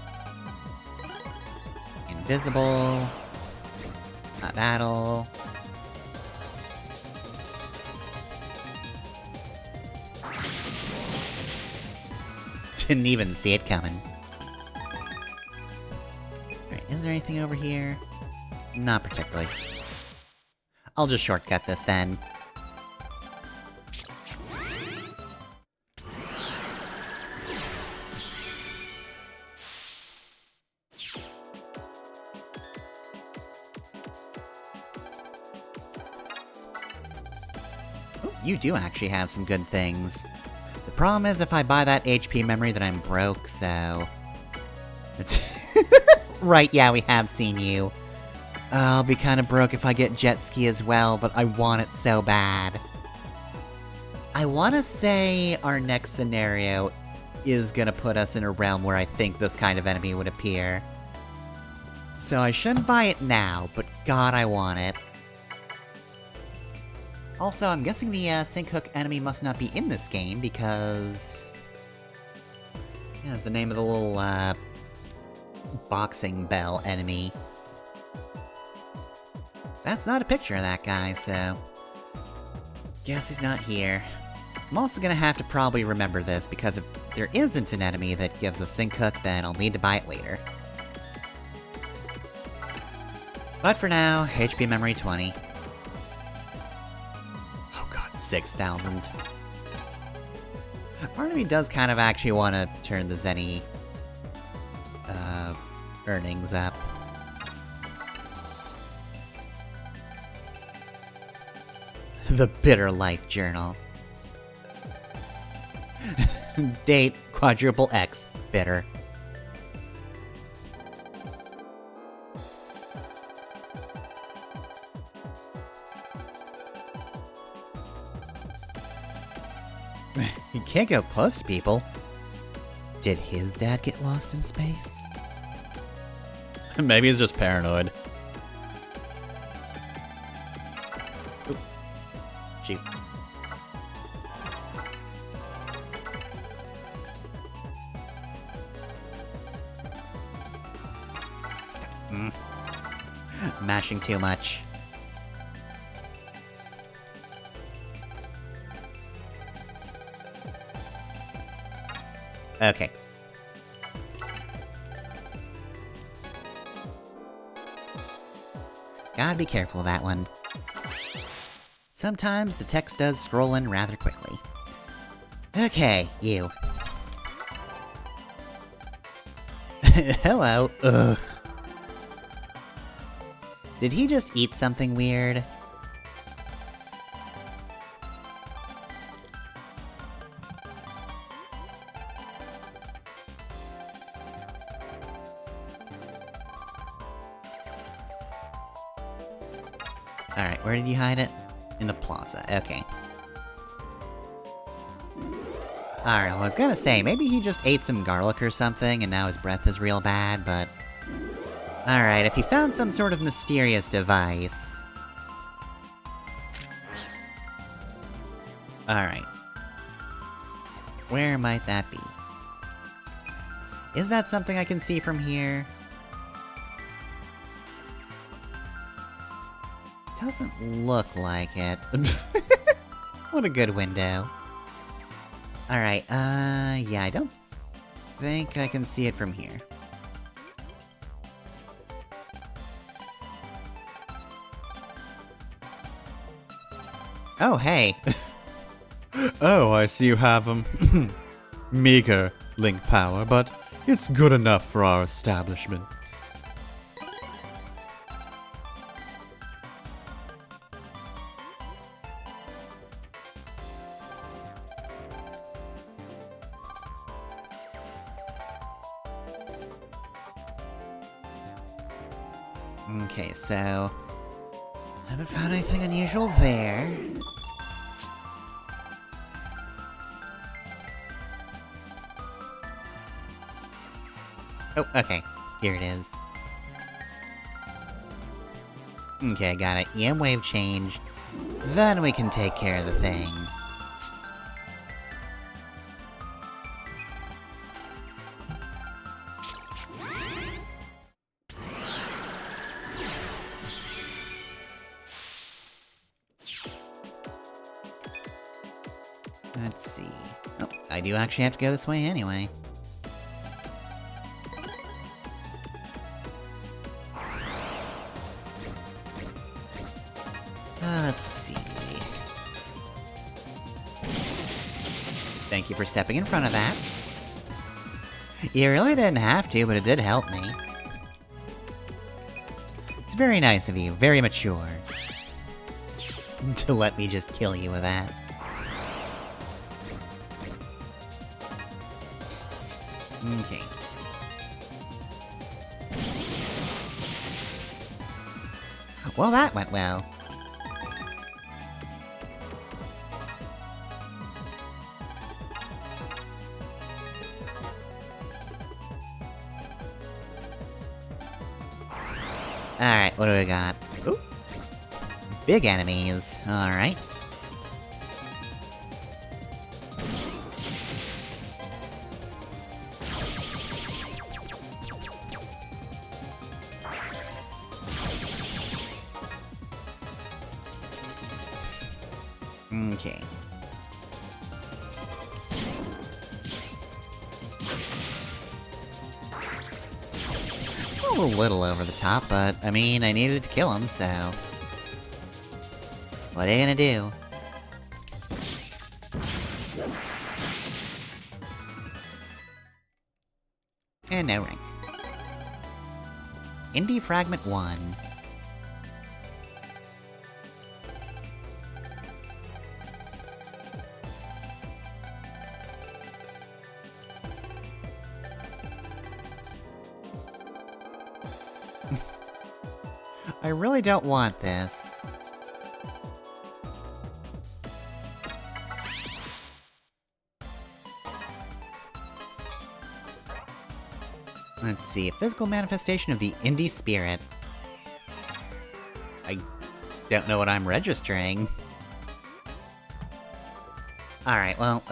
Speaker 1: Invisible. Battle. Didn't even see it coming. Alright, is there anything over here? Not particularly. I'll just shortcut this then. Ooh, you do actually have some good things. The problem is if I buy that HP memory then I'm broke, so... It's right, yeah, we have seen you. I'll be kinda broke if I get jet ski as well, but I want it so bad. I wanna say our next scenario is gonna put us in a realm where I think this kind of enemy would appear. So I shouldn't buy it now, but god, I want it. Also, I'm guessing the sink hook enemy must not be in this game, because... Yeah, it's the name of the little, boxing bell enemy. That's not a picture of that guy, so... Guess he's not here. I'm also gonna have to probably remember this, because if there isn't an enemy that gives a sink hook, then I'll need to buy it later. But for now, HP memory 20. Oh god, 6,000. Part of me does kind of actually want to turn the Zenny... earnings up. The Bitter Life Journal. Date, quadruple X, bitter. You can't go close to people. Did his dad get lost in space? Maybe he's just paranoid. you. Mashing too much. Okay. Gotta be careful of that one. Sometimes the text does scroll in rather quickly. Okay, you. Hello. Ugh. Did he just eat something weird? Alright, where did you hide it? In the plaza, okay. Alright, well, I was gonna say, maybe he just ate some garlic or something, and now his breath is real bad, but... Alright, if he found some sort of mysterious device... Alright. Where might that be? Is that something I can see from here? Doesn't look like it. What a good window. Alright, yeah, I don't think I can see it from here. Oh, hey.
Speaker 3: Oh, I see you have, meager link power, but it's good enough for our establishment.
Speaker 1: Okay, so... haven't found anything unusual there. Oh, okay. Here it is. Okay, got it. EM wave change. Then we can take care of the thing. Let's see. Oh, I do actually have to go this way anyway. Let's see. Thank you for stepping in front of that. You really didn't have to, but it did help me. It's very nice of you, very mature. To let me just kill you with that. Okay. Well, that went well. Alright, what do we got? Ooh. Big enemies, alright. Okay. A little over the top, but, I mean, I needed to kill him, so... what are you gonna do? And no rank. Indie Fragment 1. I really don't want this. Let's see, a physical manifestation of the indie spirit. I don't know what I'm registering. Alright, well,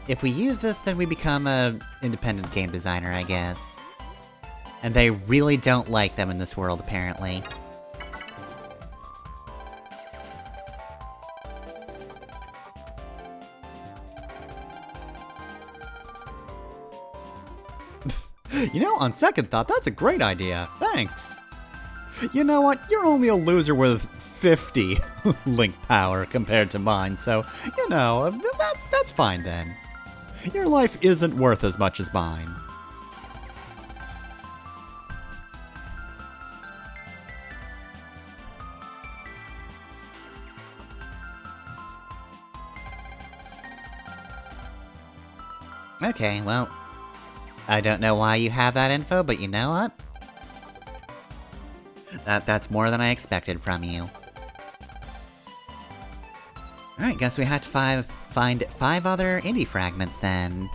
Speaker 1: if we use this, then we become a independent game designer, I guess. And they really don't like them in this world, apparently.
Speaker 3: You know, on second thought, that's a great idea. Thanks. You know what? You're only a loser with 50 link power compared to mine, so, you know, that's fine then. Your life isn't worth as much as mine.
Speaker 1: Okay, well, I don't know why you have that info, but you know what? That's more than I expected from you. Alright, guess we had to find 5 other indie fragments then.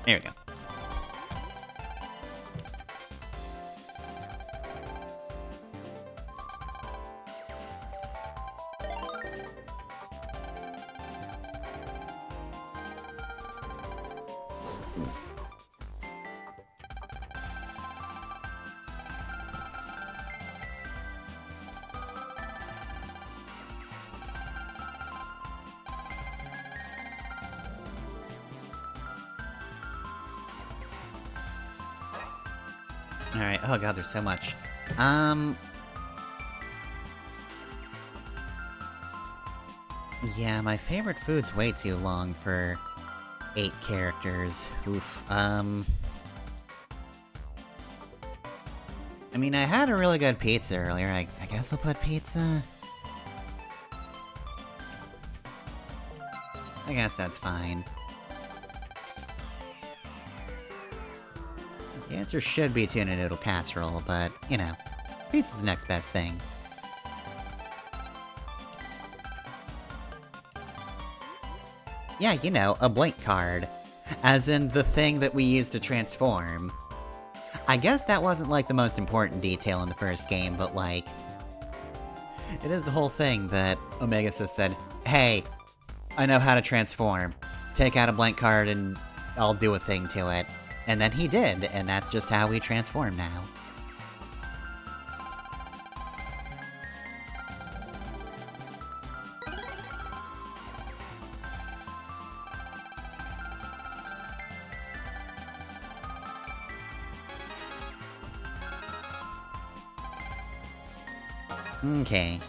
Speaker 1: There we go. Alright, oh god, there's so much. Yeah, my favorite food's way too long for 8 characters. Oof, I mean, I had a really good pizza earlier. I guess I'll put pizza? I guess that's fine. The answer should be tuna noodle casserole, but, you know, pizza's the next best thing. Yeah, you know, a blink card. As in the thing that we use to transform. I guess that wasn't, like, the most important detail in the first game, but, like... It is the whole thing that Omega-Xis said, hey, I know how to transform. Take out a blank card and I'll do a thing to it. And then he did, and that's just how we transform now. Okay.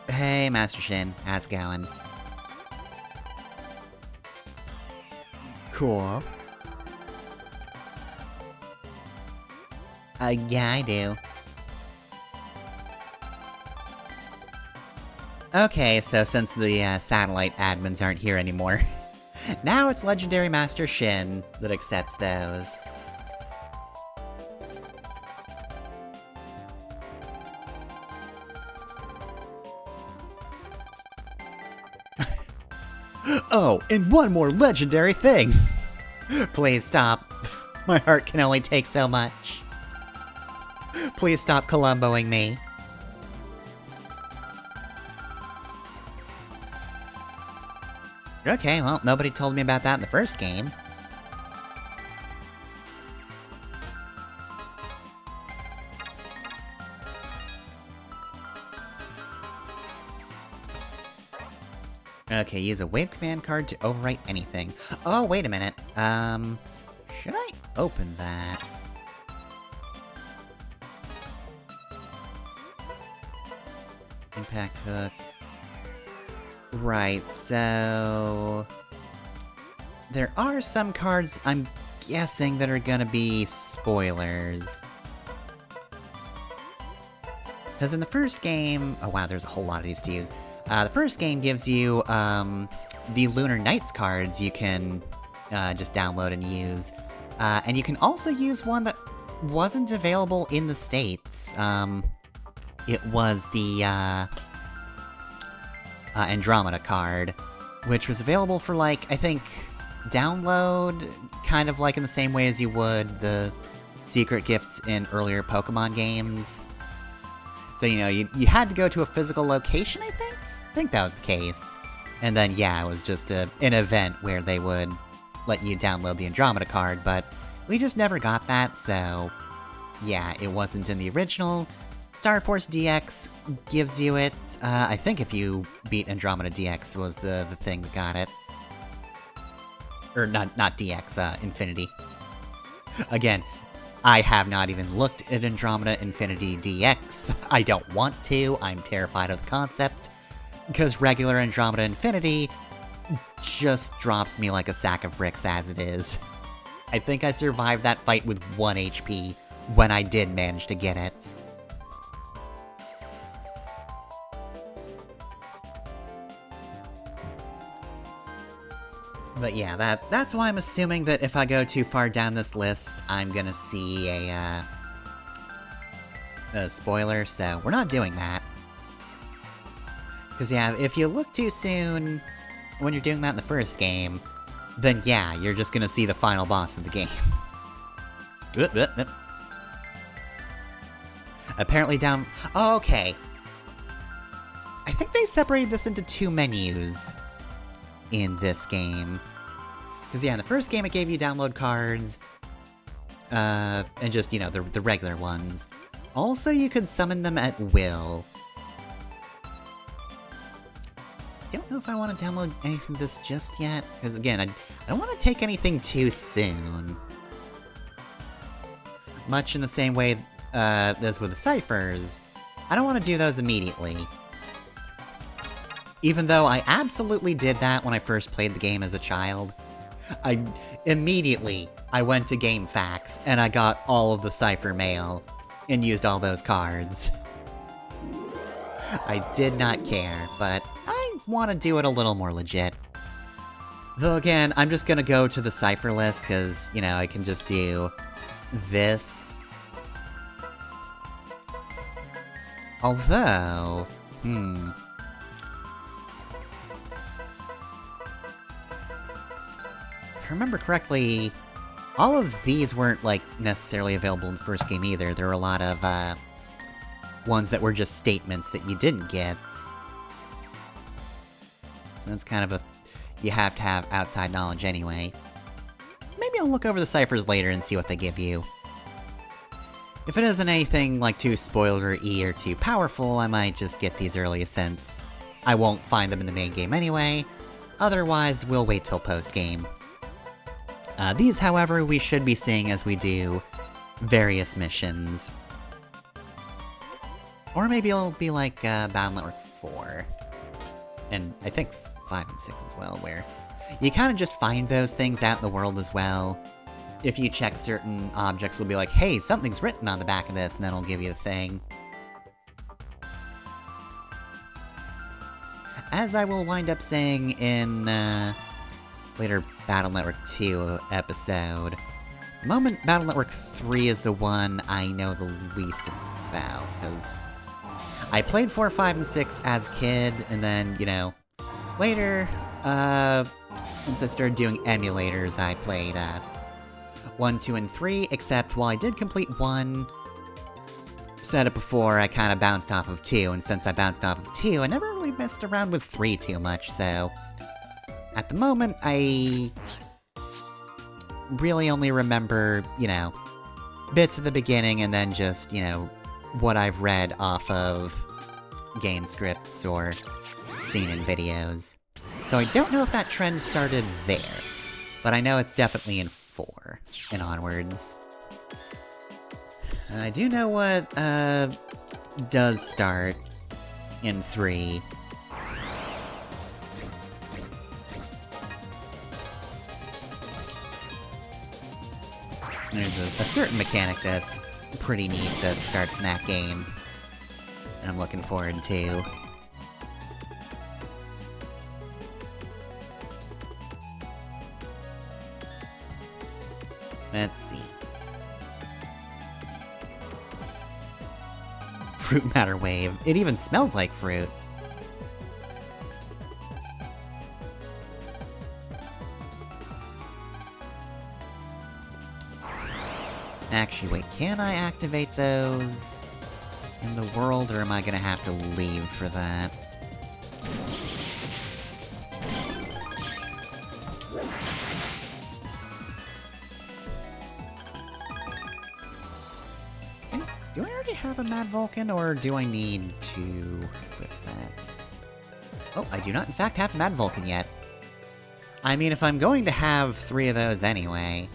Speaker 1: Hey, Master Shin. How's it going? Cool. Yeah, I do. Okay, so since the satellite admins aren't here anymore, now it's Legendary Master Shin that accepts those.
Speaker 3: Oh, and one more legendary thing!
Speaker 1: Please stop. My heart can only take so much. Please stop Columboing me. Okay, well, nobody told me about that in the first game. Okay, use a wave command card to overwrite anything. Oh, wait a minute. Should I open that? Impact hook. Right, so... There are some cards, I'm guessing, that are gonna be spoilers. Because in the first game... Oh wow, there's a whole lot of these to use. The first game gives you, the Lunar Knights cards you can, just download and use. And you can also use one that... wasn't available in the States. It was the, Andromeda card, which was available for, like, I think, download, kind of like in the same way as you would the secret gifts in earlier Pokemon games. So, you know, you had to go to a physical location, I think? I think that was the case. And then, yeah, it was just an event where they would let you download the Andromeda card, but we just never got that, so yeah, it wasn't in the original. Star Force DX gives you it. I think if you beat Andromeda DX was the thing that got it. Or not DX, Infinity. Again, I have not even looked at Andromeda Infinity DX. I don't want to, I'm terrified of the concept. Because regular Andromeda Infinity just drops me like a sack of bricks as it is. I think I survived that fight with 1 HP when I did manage to get it. But yeah, that's why I'm assuming that if I go too far down this list, I'm gonna see a spoiler, so we're not doing that. Because yeah, if you look too soon when you're doing that in the first game, then yeah, you're just gonna see the final boss of the game. Apparently down... Oh, okay. I think they separated this into 2 menus in this game. Because yeah, in the first game it gave you download cards, and just, you know, the regular ones. Also, you could summon them at will. I don't know if I want to download anything from this just yet, because again, I don't want to take anything too soon. Much in the same way as with the ciphers, I don't want to do those immediately. Even though I absolutely did that when I first played the game as a child. I went to GameFAQs, and I got all of the cipher mail, and used all those cards. I did not care, but I want to do it a little more legit. Though again, I'm just gonna go to the cipher list, because, you know, I can just do this. Although, if I remember correctly, all of these weren't, like, necessarily available in the first game either. There were a lot of, ones that were just statements that you didn't get. So that's kind of a... you have to have outside knowledge anyway. Maybe I'll look over the ciphers later and see what they give you. If it isn't anything, like, too spoiler-y or too powerful, I might just get these early since I won't find them in the main game anyway. Otherwise, we'll wait till post-game. These, however, we should be seeing as we do various missions. Or maybe it'll be like, Battle Network 4. And I think 5 and 6 as well, where you kind of just find those things out in the world as well. If you check certain objects, it'll be like, hey, something's written on the back of this, and then it'll give you the thing. As I will wind up saying in, later Battle Network 2 episode, the moment Battle Network 3 is the one I know the least about, because I played 4, 5, and 6 as a kid, and then, you know, later, once I started doing emulators, I played, 1, 2, and 3, except while I did complete 1, said it before, I kind of bounced off of 2, and since I bounced off of 2, I never really messed around with 3 too much, so... At the moment, I really only remember, you know, bits of the beginning and then just, you know, what I've read off of game scripts or seen in videos. So I don't know if that trend started there, but I know it's definitely in 4 and onwards. I do know what, does start in 3. There's a certain mechanic that's pretty neat that starts in that game, and I'm looking forward to. Let's see. fruit matter wave. It even smells like fruit. Actually, wait, can I activate those in the world, or am I gonna have to leave for that? Do I already have a Mad Vulcan, or do I need to equip that? Oh, I do not in fact have Mad Vulcan yet. I mean, if I'm going to have 3 of those anyway...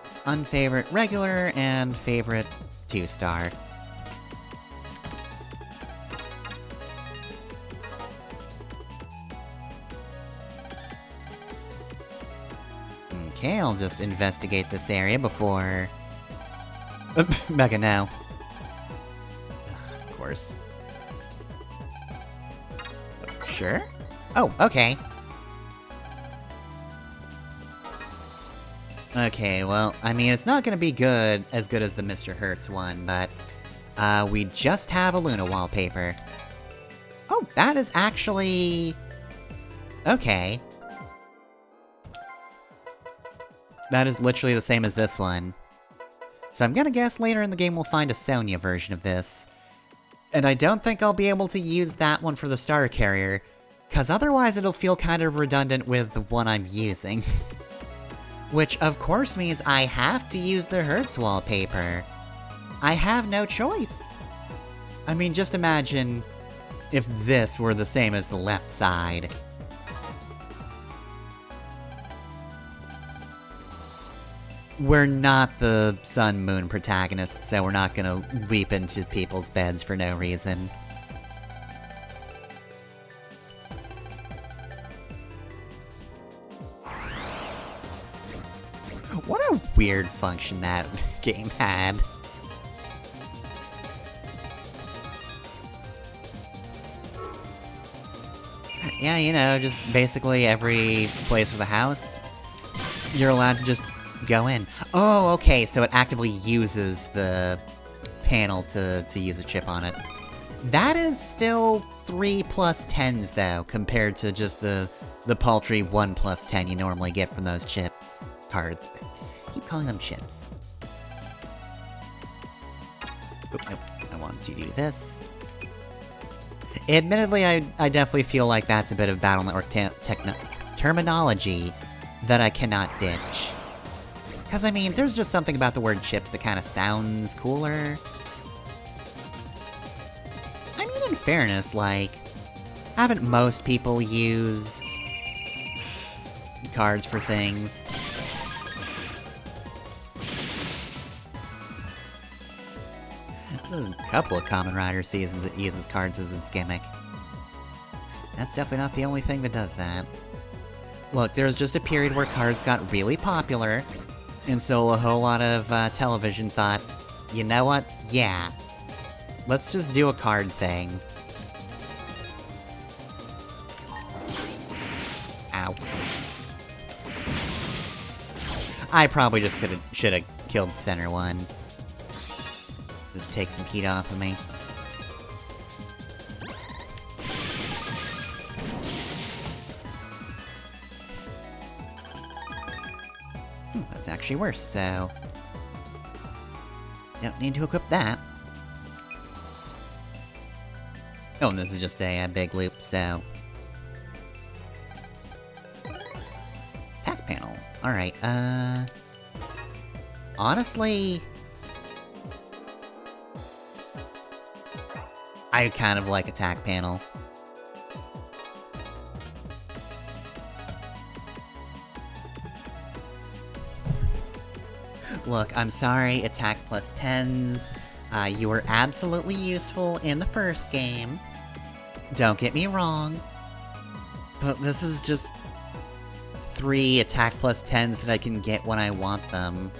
Speaker 1: It's unfavorite regular and favorite 2-star. Okay, I'll just investigate this area before... Mega now. Ugh, of course. Sure? Oh, okay. Okay, well, I mean, it's not gonna be as good as the Mr. Hertz one, but... we just have a Luna wallpaper. Oh, that is actually... Okay. That is literally the same as this one. So I'm gonna guess later in the game we'll find a Sonya version of this. And I don't think I'll be able to use that one for the Star Carrier, cause otherwise it'll feel kind of redundant with the one I'm using. Which of course means I have to use the Hertz wallpaper. I have no choice. I mean, just imagine if this were the same as the left side. We're not the Sun Moon protagonists, so we're not gonna leap into people's beds for no reason. What a weird function that game had. Yeah, you know, just basically every place with a house, you're allowed to just go in. Oh, okay, so it actively uses the panel to use a chip on it. That is still 3 plus 10s, though, compared to just the paltry 1 plus 10 you normally get from those chips. Cards. I keep calling them chips. Oop, nope. I want to do this. Admittedly, I definitely feel like that's a bit of Battle Network terminology that I cannot ditch. Cause I mean, there's just something about the word chips that kinda sounds cooler. I mean, in fairness, like, haven't most people used cards for things? There's a couple of Kamen Rider seasons that uses cards as its gimmick. That's definitely not the only thing that does that. Look, there was just a period where cards got really popular, and so a whole lot of television thought, you know what? Yeah. Let's just do a card thing. Ow. I probably just should've killed center one. Just take some heat off of me. That's actually worse, so... Don't need to equip that. Oh, and this is just a big loop, so... Attack panel. Alright, honestly... I kind of like attack panel. Look, I'm sorry, attack plus 10s. You were absolutely useful in the first game. Don't get me wrong. But this is just 3 attack plus 10s that I can get when I want them.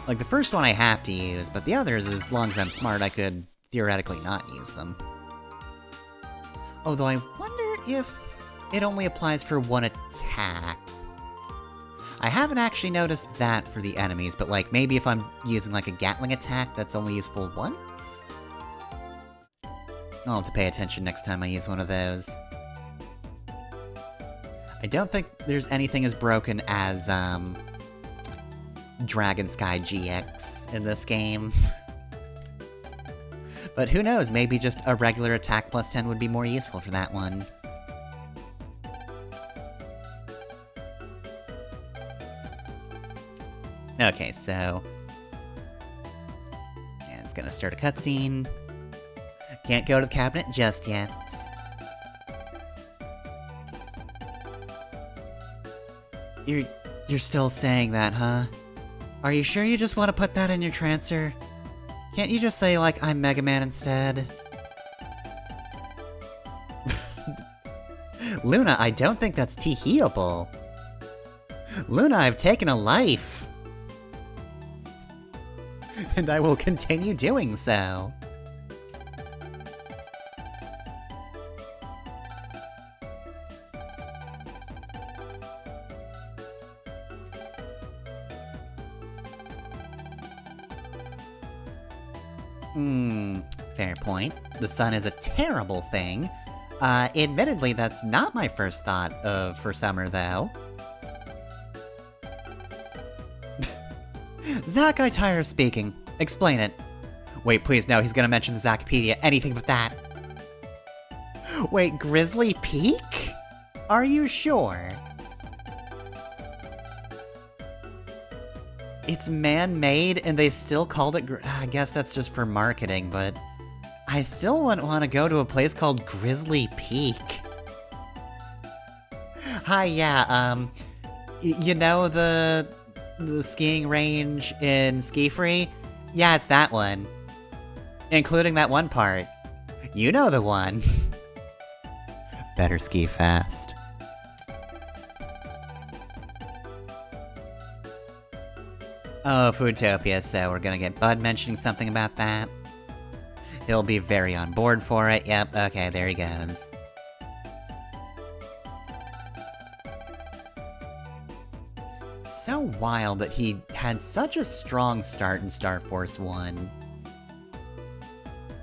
Speaker 1: Like, the first one I have to use, but the others, as long as I'm smart, I could theoretically not use them. Although I wonder if it only applies for one attack. I haven't actually noticed that for the enemies, but like, maybe if I'm using like a Gatling attack that's only useful once? I'll have to pay attention next time I use one of those. I don't think there's anything as broken as, Dragon Sky GX in this game. But who knows, maybe just a regular attack plus 10 would be more useful for that one. Okay, so... and it's gonna start a cutscene. Can't go to the cabinet just yet. You're still saying that, huh? Are you sure you just want to put that in your transfer? Can't you just say, like, I'm Mega Man instead? Luna, I don't think that's T-healable. Luna, I've taken a life. And I will continue doing so. Fair point. The sun is a terrible thing. Admittedly, that's not my first thought for summer, though. Zach, I tire of speaking. Explain it. Wait, please, no, he's gonna mention the Zackpedia. Anything but that. Wait, Grizzly Peak? Are you sure? It's man-made, and they still called it I guess that's just for marketing, but... I still wouldn't want to go to a place called Grizzly Peak. Hi, yeah, you know the skiing range in Ski Free? Yeah, it's that one. Including that one part. You know the one. Better ski fast. Oh, Foodtopia, so we're gonna get Bud mentioning something about that. He'll be very on board for it. Yep, okay, there he goes. It's so wild that he had such a strong start in Star Force 1.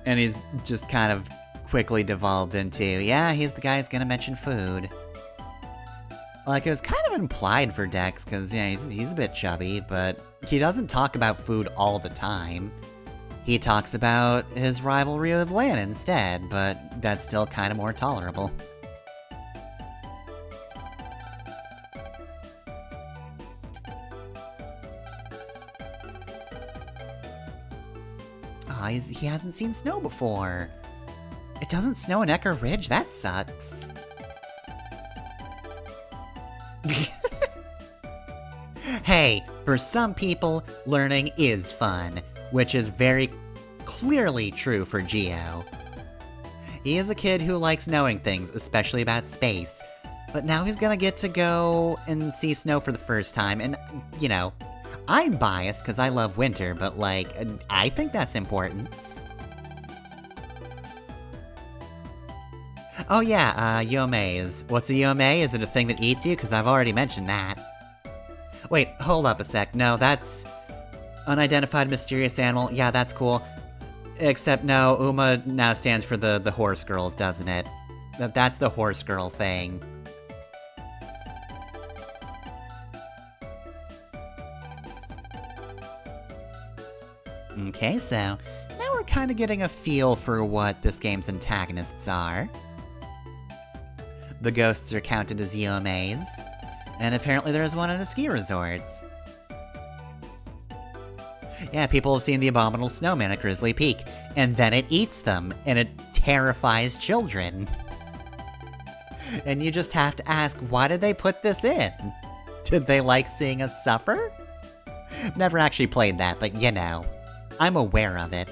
Speaker 1: And he's just kind of quickly devolved into, yeah, he's the guy who's gonna mention food. Like, it was kind of implied for Dex, because, yeah, he's a bit chubby, but he doesn't talk about food all the time. He talks about his rivalry with Lan instead, but that's still kind of more tolerable. Aw, he hasn't seen snow before. It doesn't snow in Ecker Ridge, that sucks. Hey, for some people, learning is fun, which is very clearly true for Geo. He is a kid who likes knowing things, especially about space, but now he's gonna get to go and see snow for the first time, and, you know, I'm biased because I love winter, but, like, I think that's important. Oh yeah, UMAs. What's a UMA? Is it a thing that eats you? Because I've already mentioned that. Wait, hold up a sec. No, that's... unidentified mysterious animal. Yeah, that's cool. Except no, UMA now stands for the horse girls, doesn't it? That's the horse girl thing. Okay, so now we're kind of getting a feel for what this game's antagonists are. The ghosts are counted as UMAs, and apparently there's one at a ski resort. Yeah, people have seen the abominable snowman at Grizzly Peak, and then it eats them, and it terrifies children. And you just have to ask, why did they put this in? Did they like seeing us suffer? Never actually played that, but you know, I'm aware of it.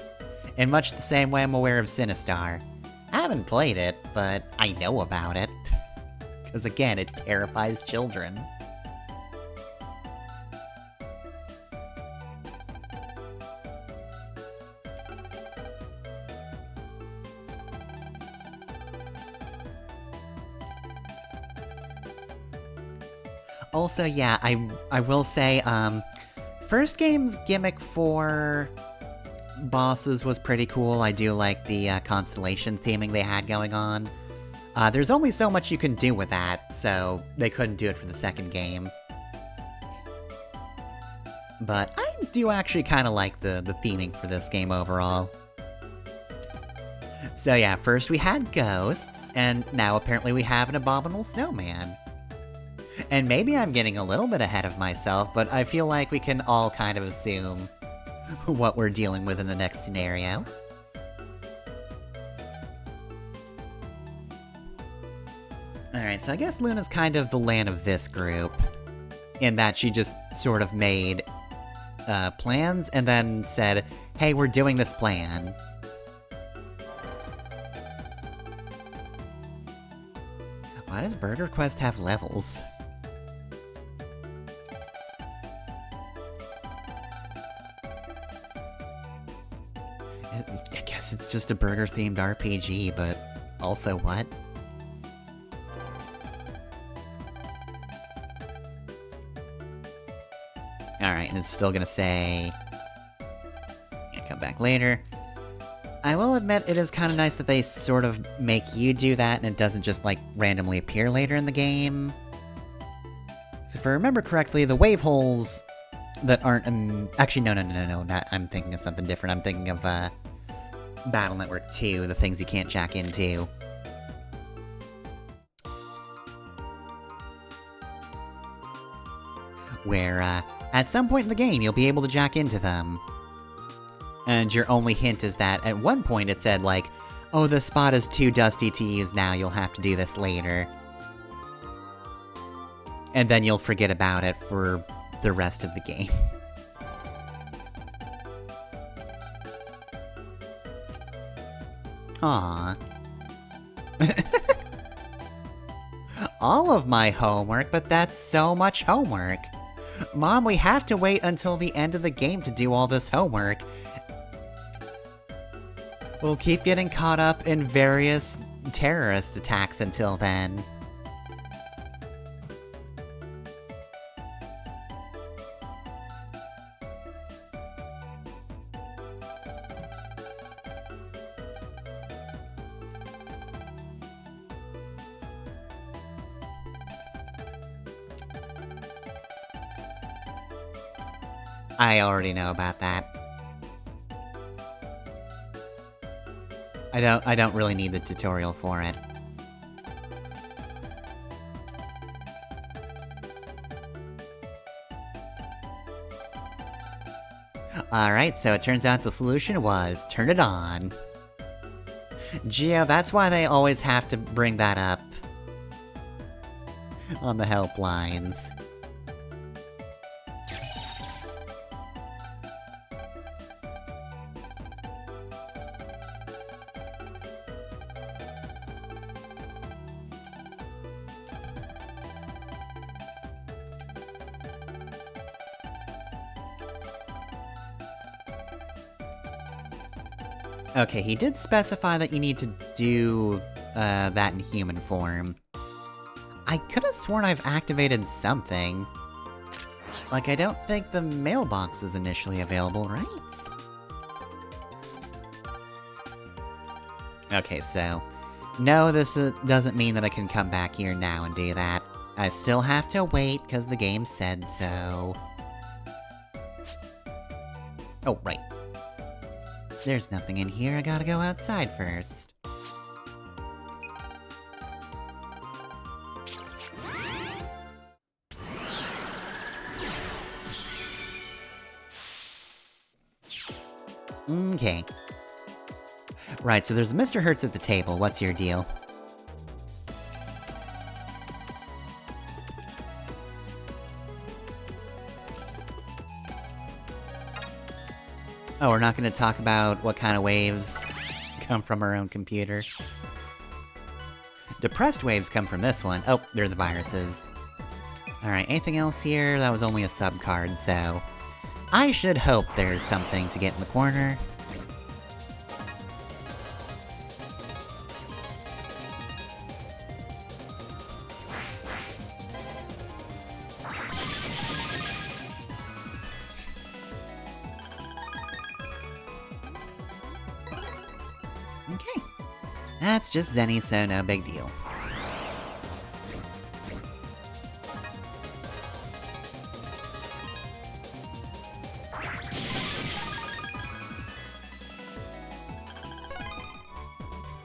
Speaker 1: In much the same way I'm aware of Sinistar. I haven't played it, but I know about it. Because again, it terrifies children. Also, yeah, I will say, first game's gimmick for bosses was pretty cool. I do like the constellation theming they had going on. There's only so much you can do with that, so they couldn't do it for the second game. But I do actually kind of like the theming for this game overall. So yeah, first we had ghosts, and now apparently we have an abominable snowman. And maybe I'm getting a little bit ahead of myself, but I feel like we can all kind of assume what we're dealing with in the next scenario. Alright, so I guess Luna's kind of the Lan of this group, in that she just sort of made plans and then said, hey, we're doing this plan. Why does Burger Quest have levels? I guess it's just a burger-themed RPG, but also what? Alright, and it's still gonna say... yeah, come back later. I will admit, it is kind of nice that they sort of make you do that, and it doesn't just, like, randomly appear later in the game. So if I remember correctly, the wave holes that aren't, actually, no, not, I'm thinking of something different. I'm thinking of, Battle Network 2, the things you can't jack into. Where, at some point in the game, you'll be able to jack into them. And your only hint is that, at one point it said, like, oh, this spot is too dusty to use now, you'll have to do this later. And then you'll forget about it for the rest of the game. Aww. All of my homework, but that's so much homework. Mom, we have to wait until the end of the game to do all this homework. We'll keep getting caught up in various terrorist attacks until then. I already know about that. I don't really need the tutorial for it. Alright, so it turns out the solution was turn it on. Geo, that's why they always have to bring that up on the helplines. Okay, he did specify that you need to do that in human form. I could have sworn I've activated something. Like, I don't think the mailbox was initially available, right? Okay, so... no, this doesn't mean that I can come back here now and do that. I still have to wait, because the game said so. Oh, right. There's nothing in here, I gotta go outside first. Okay. Right, so there's Mr. Hertz at the table, what's your deal? Oh, we're not gonna talk about what kind of waves come from our own computer. Depressed waves come from this one. Oh, they're the viruses. Alright, anything else here? That was only a sub-card, so... I should hope there's something to get in the corner. That's just Zenny, so no big deal.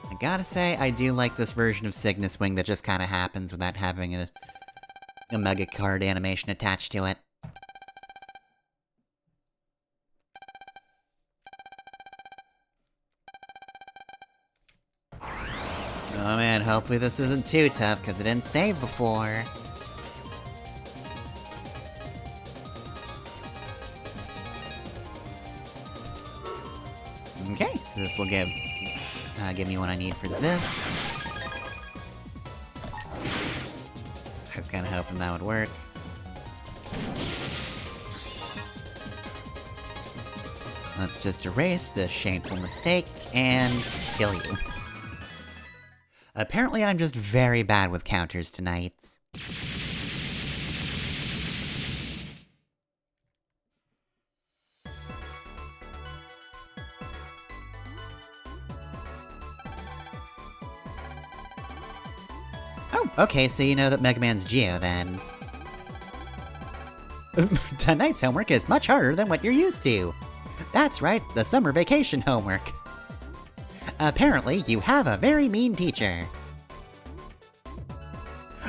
Speaker 1: I gotta say, I do like this version of Cygnus Wing that just kinda happens without having a Mega Card animation attached to it. Oh man, hopefully this isn't too tough, because it didn't save before. Okay, so this will give me what I need for this. I was kinda hoping that would work. Let's just erase this shameful mistake and kill you. Apparently I'm just very bad with counters tonight. Oh, okay, so you know that Mega Man's Geo, then. Tonight's homework is much harder than what you're used to. That's right, the summer vacation homework. Apparently, you have a very mean teacher.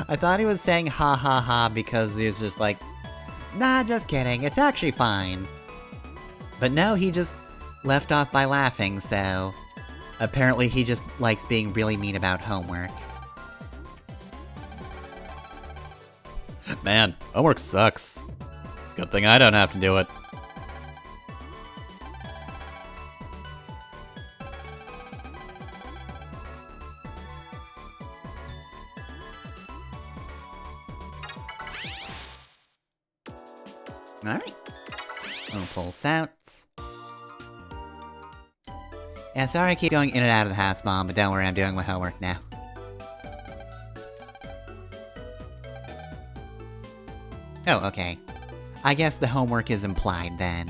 Speaker 1: I thought he was saying ha ha ha because he was just like, nah, just kidding, it's actually fine. But no, he just left off by laughing, so... apparently he just likes being really mean about homework.
Speaker 3: Man, homework sucks. Good thing I don't have to do it.
Speaker 1: Alright. Little pulse out. Yeah, sorry I keep going in and out of the house, Mom, but don't worry, I'm doing my homework now. Oh, okay. I guess the homework is implied, then.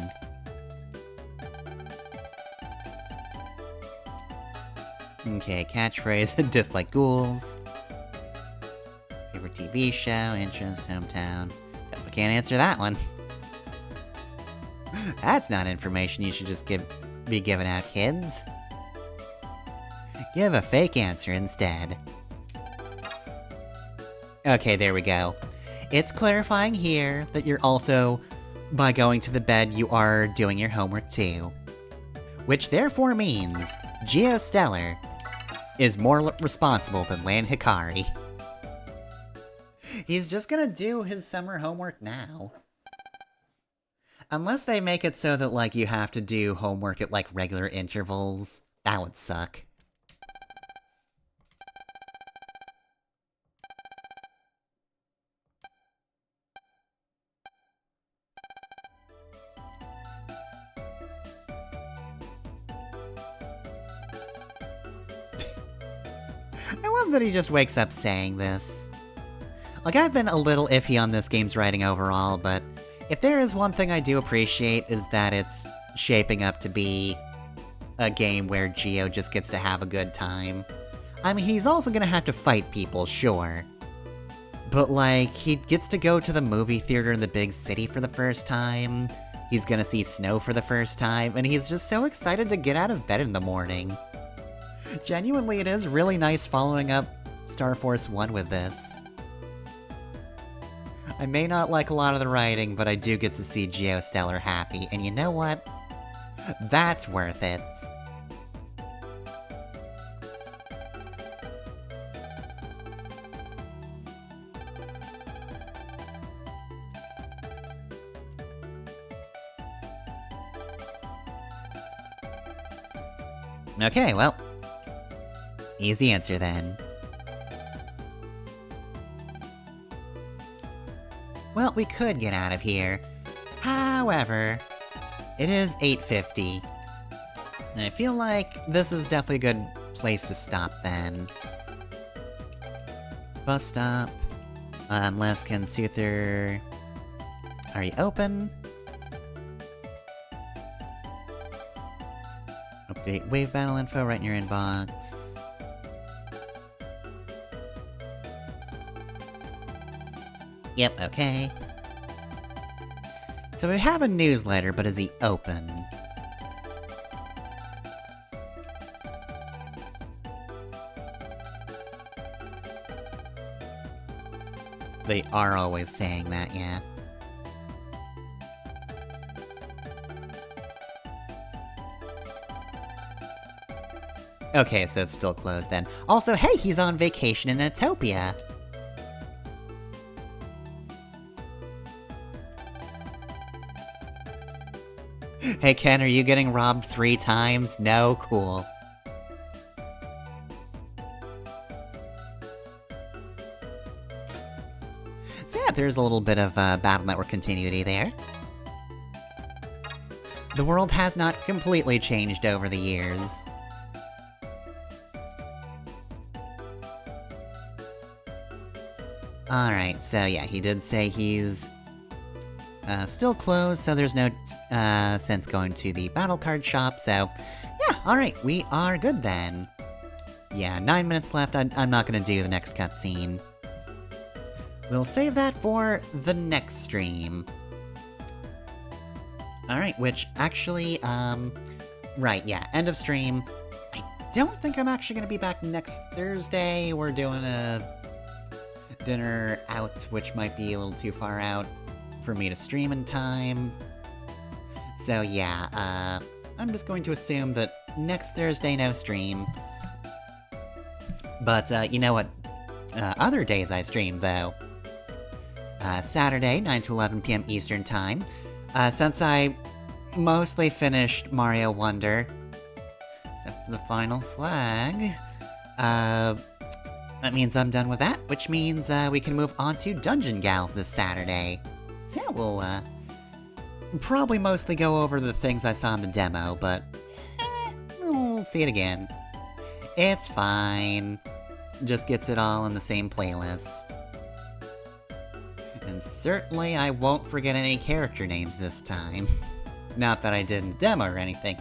Speaker 1: Okay, catchphrase, dislike ghouls. Favorite TV show, interest, hometown. I can't answer that one. That's not information you should just be giving out, kids. Give a fake answer instead. Okay, there we go. It's clarifying here that you're also, by going to the bed, you are doing your homework too. Which therefore means Geostellar is more responsible than Lan Hikari. He's just gonna do his summer homework now. Unless they make it so that, like, you have to do homework at, like, regular intervals. That would suck. I love that he just wakes up saying this. Like, I've been a little iffy on this game's writing overall, but if there is one thing I do appreciate is that it's shaping up to be a game where Geo just gets to have a good time. I mean, he's also gonna have to fight people, sure. But, like, he gets to go to the movie theater in the big city for the first time, he's gonna see snow for the first time, and he's just so excited to get out of bed in the morning. Genuinely, it is really nice following up Star Force 1 with this. I may not like a lot of the writing, but I do get to see Geostellar happy, and you know what? That's worth it. Okay, well, easy answer then. Well, we could get out of here. However, it is 8:50. And I feel like this is definitely a good place to stop then. Bus stop. Unless Ken Soother... Are you open? Update wave battle info right in your inbox. Yep, okay. So we have a newsletter, but is he open? They are always saying that, yeah. Okay, so it's still closed then. Also, hey, he's on vacation in Utopia! Hey Ken, are you getting robbed 3 times? No? Cool. So yeah, there's a little bit of Battle Network continuity there. The world has not completely changed over the years. Alright, so yeah, he did say he's still closed, so there's no sense going to the battle card shop, so yeah, alright, we are good then. Yeah, 9 minutes left, I'm not gonna do the next cutscene. We'll save that for the next stream. Alright, which actually, right, yeah, end of stream. I don't think I'm actually gonna be back next Thursday. We're doing a dinner out, which might be a little too far out for me to stream in time. So yeah, I'm just going to assume that next Thursday no stream. But, you know what other days I stream, though? Saturday, 9 to 11 p.m. Eastern Time. Since I mostly finished Mario Wonder, except for the final flag, that means I'm done with that, which means we can move on to Dungeon Gals this Saturday. So yeah, we'll probably mostly go over the things I saw in the demo, but we'll see it again. It's fine. Just gets it all in the same playlist. And certainly I won't forget any character names this time. Not that I did in the demo or anything.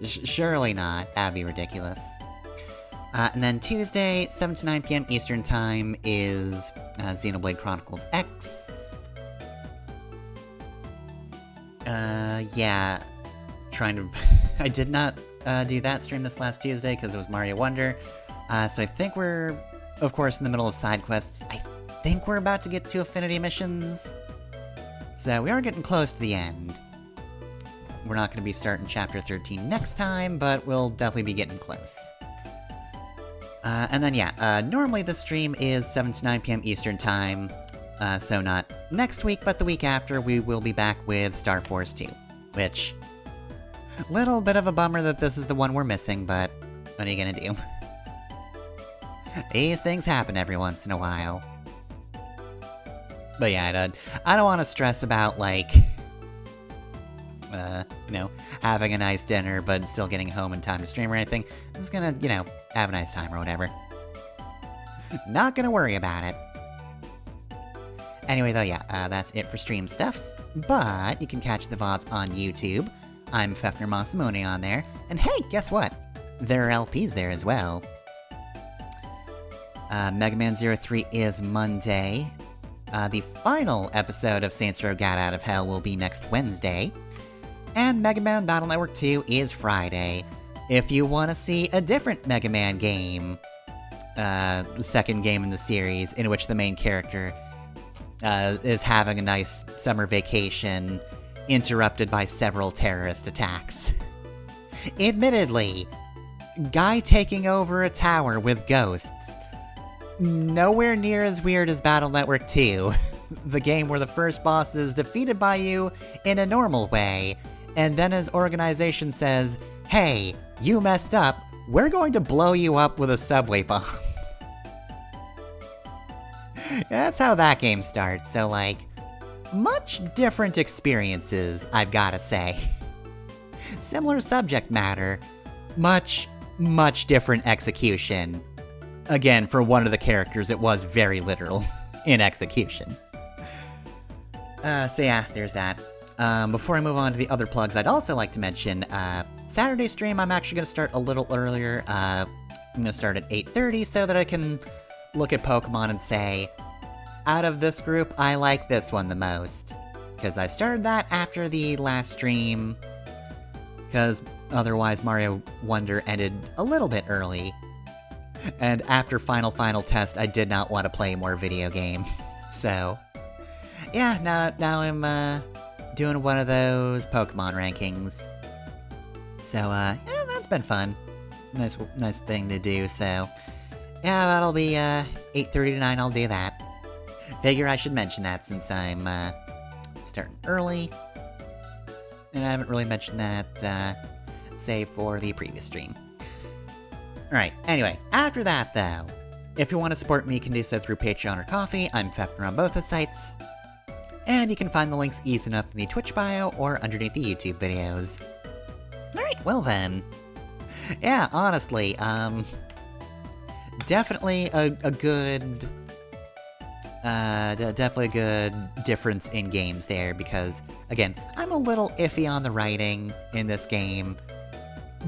Speaker 1: Surely not, that'd be ridiculous. And then Tuesday, 7 to 9 p.m. Eastern Time is Xenoblade Chronicles X. Yeah, trying to... I did not do that stream this last Tuesday because it was Mario Wonder. So I think we're, of course, in the middle of side quests. I think we're about to get to Affinity missions. So we are getting close to the end. We're not going to be starting Chapter 13 next time, but we'll definitely be getting close. And then yeah, normally the stream is 7 to 9 p.m. Eastern Time. So not next week, but the week after, we will be back with Star Force 2. Which, little bit of a bummer that this is the one we're missing, but what are you gonna do? These things happen every once in a while. But yeah, I don't want to stress about, like, you know, having a nice dinner, but still getting home in time to stream or anything. I'm just gonna, you know, have a nice time or whatever. Not gonna worry about it. Anyway, though, yeah, that's it for stream stuff. But you can catch the VODs on YouTube. I'm Fefner Masamune on there. And hey, guess what? There are LPs there as well. Mega Man 03 is Monday. The final episode of Saints Row Gat Out of Hell will be next Wednesday. And Mega Man Battle Network 2 is Friday. If you want to see a different Mega Man game, the second game in the series, in which the main character is having a nice summer vacation, interrupted by several terrorist attacks. Admittedly, guy taking over a tower with ghosts. Nowhere near as weird as Battle Network 2, the game where the first boss is defeated by you in a normal way, and then his organization says, hey, you messed up, we're going to blow you up with a subway bomb. That's how that game starts, so like, much different experiences, I've gotta say. Similar subject matter, much different execution. Again, for one of the characters, it was very literal in execution. So yeah, there's that. Before I move on to the other plugs, I'd also like to mention, Saturday stream, I'm actually gonna start a little earlier. I'm gonna start at 8:30 so that I can look at Pokemon and say, out of this group, I like this one the most. Because I started that after the last stream. Because otherwise Mario Wonder ended a little bit early. And after Final Test, I did not want to play more video game. So, yeah, now I'm doing one of those Pokemon rankings. So, yeah, that's been fun. Nice thing to do, so... Yeah, that'll be, 8:30 to 9, I'll do that. Figure I should mention that since I'm, starting early. And I haven't really mentioned that, save for the previous stream. Alright, anyway, after that, though, if you want to support me, you can do so through Patreon or Ko-fi. I'm Fefner on both the sites. And you can find the links easy enough in the Twitch bio or underneath the YouTube videos. Alright, well then. Yeah, honestly, definitely a good... definitely a good difference in games there, because, again, I'm a little iffy on the writing in this game,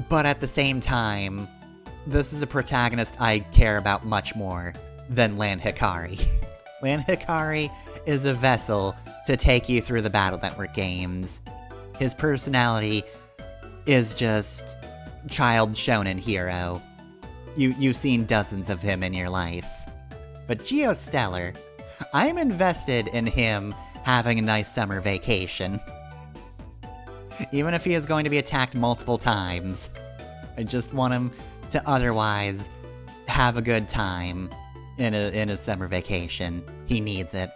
Speaker 1: but at the same time, this is a protagonist I care about much more than Land Hikari. Land Hikari is a vessel to take you through the Battle Network games. His personality is just child shonen hero. You've seen dozens of him in your life. But Geostellar, I'm invested in him having a nice summer vacation. Even if he is going to be attacked multiple times. I just want him to otherwise have a good time in a summer vacation. He needs it.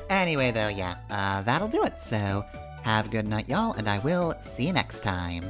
Speaker 1: Anyway, though, yeah, that'll do it. So, have a good night, y'all, and I will see you next time.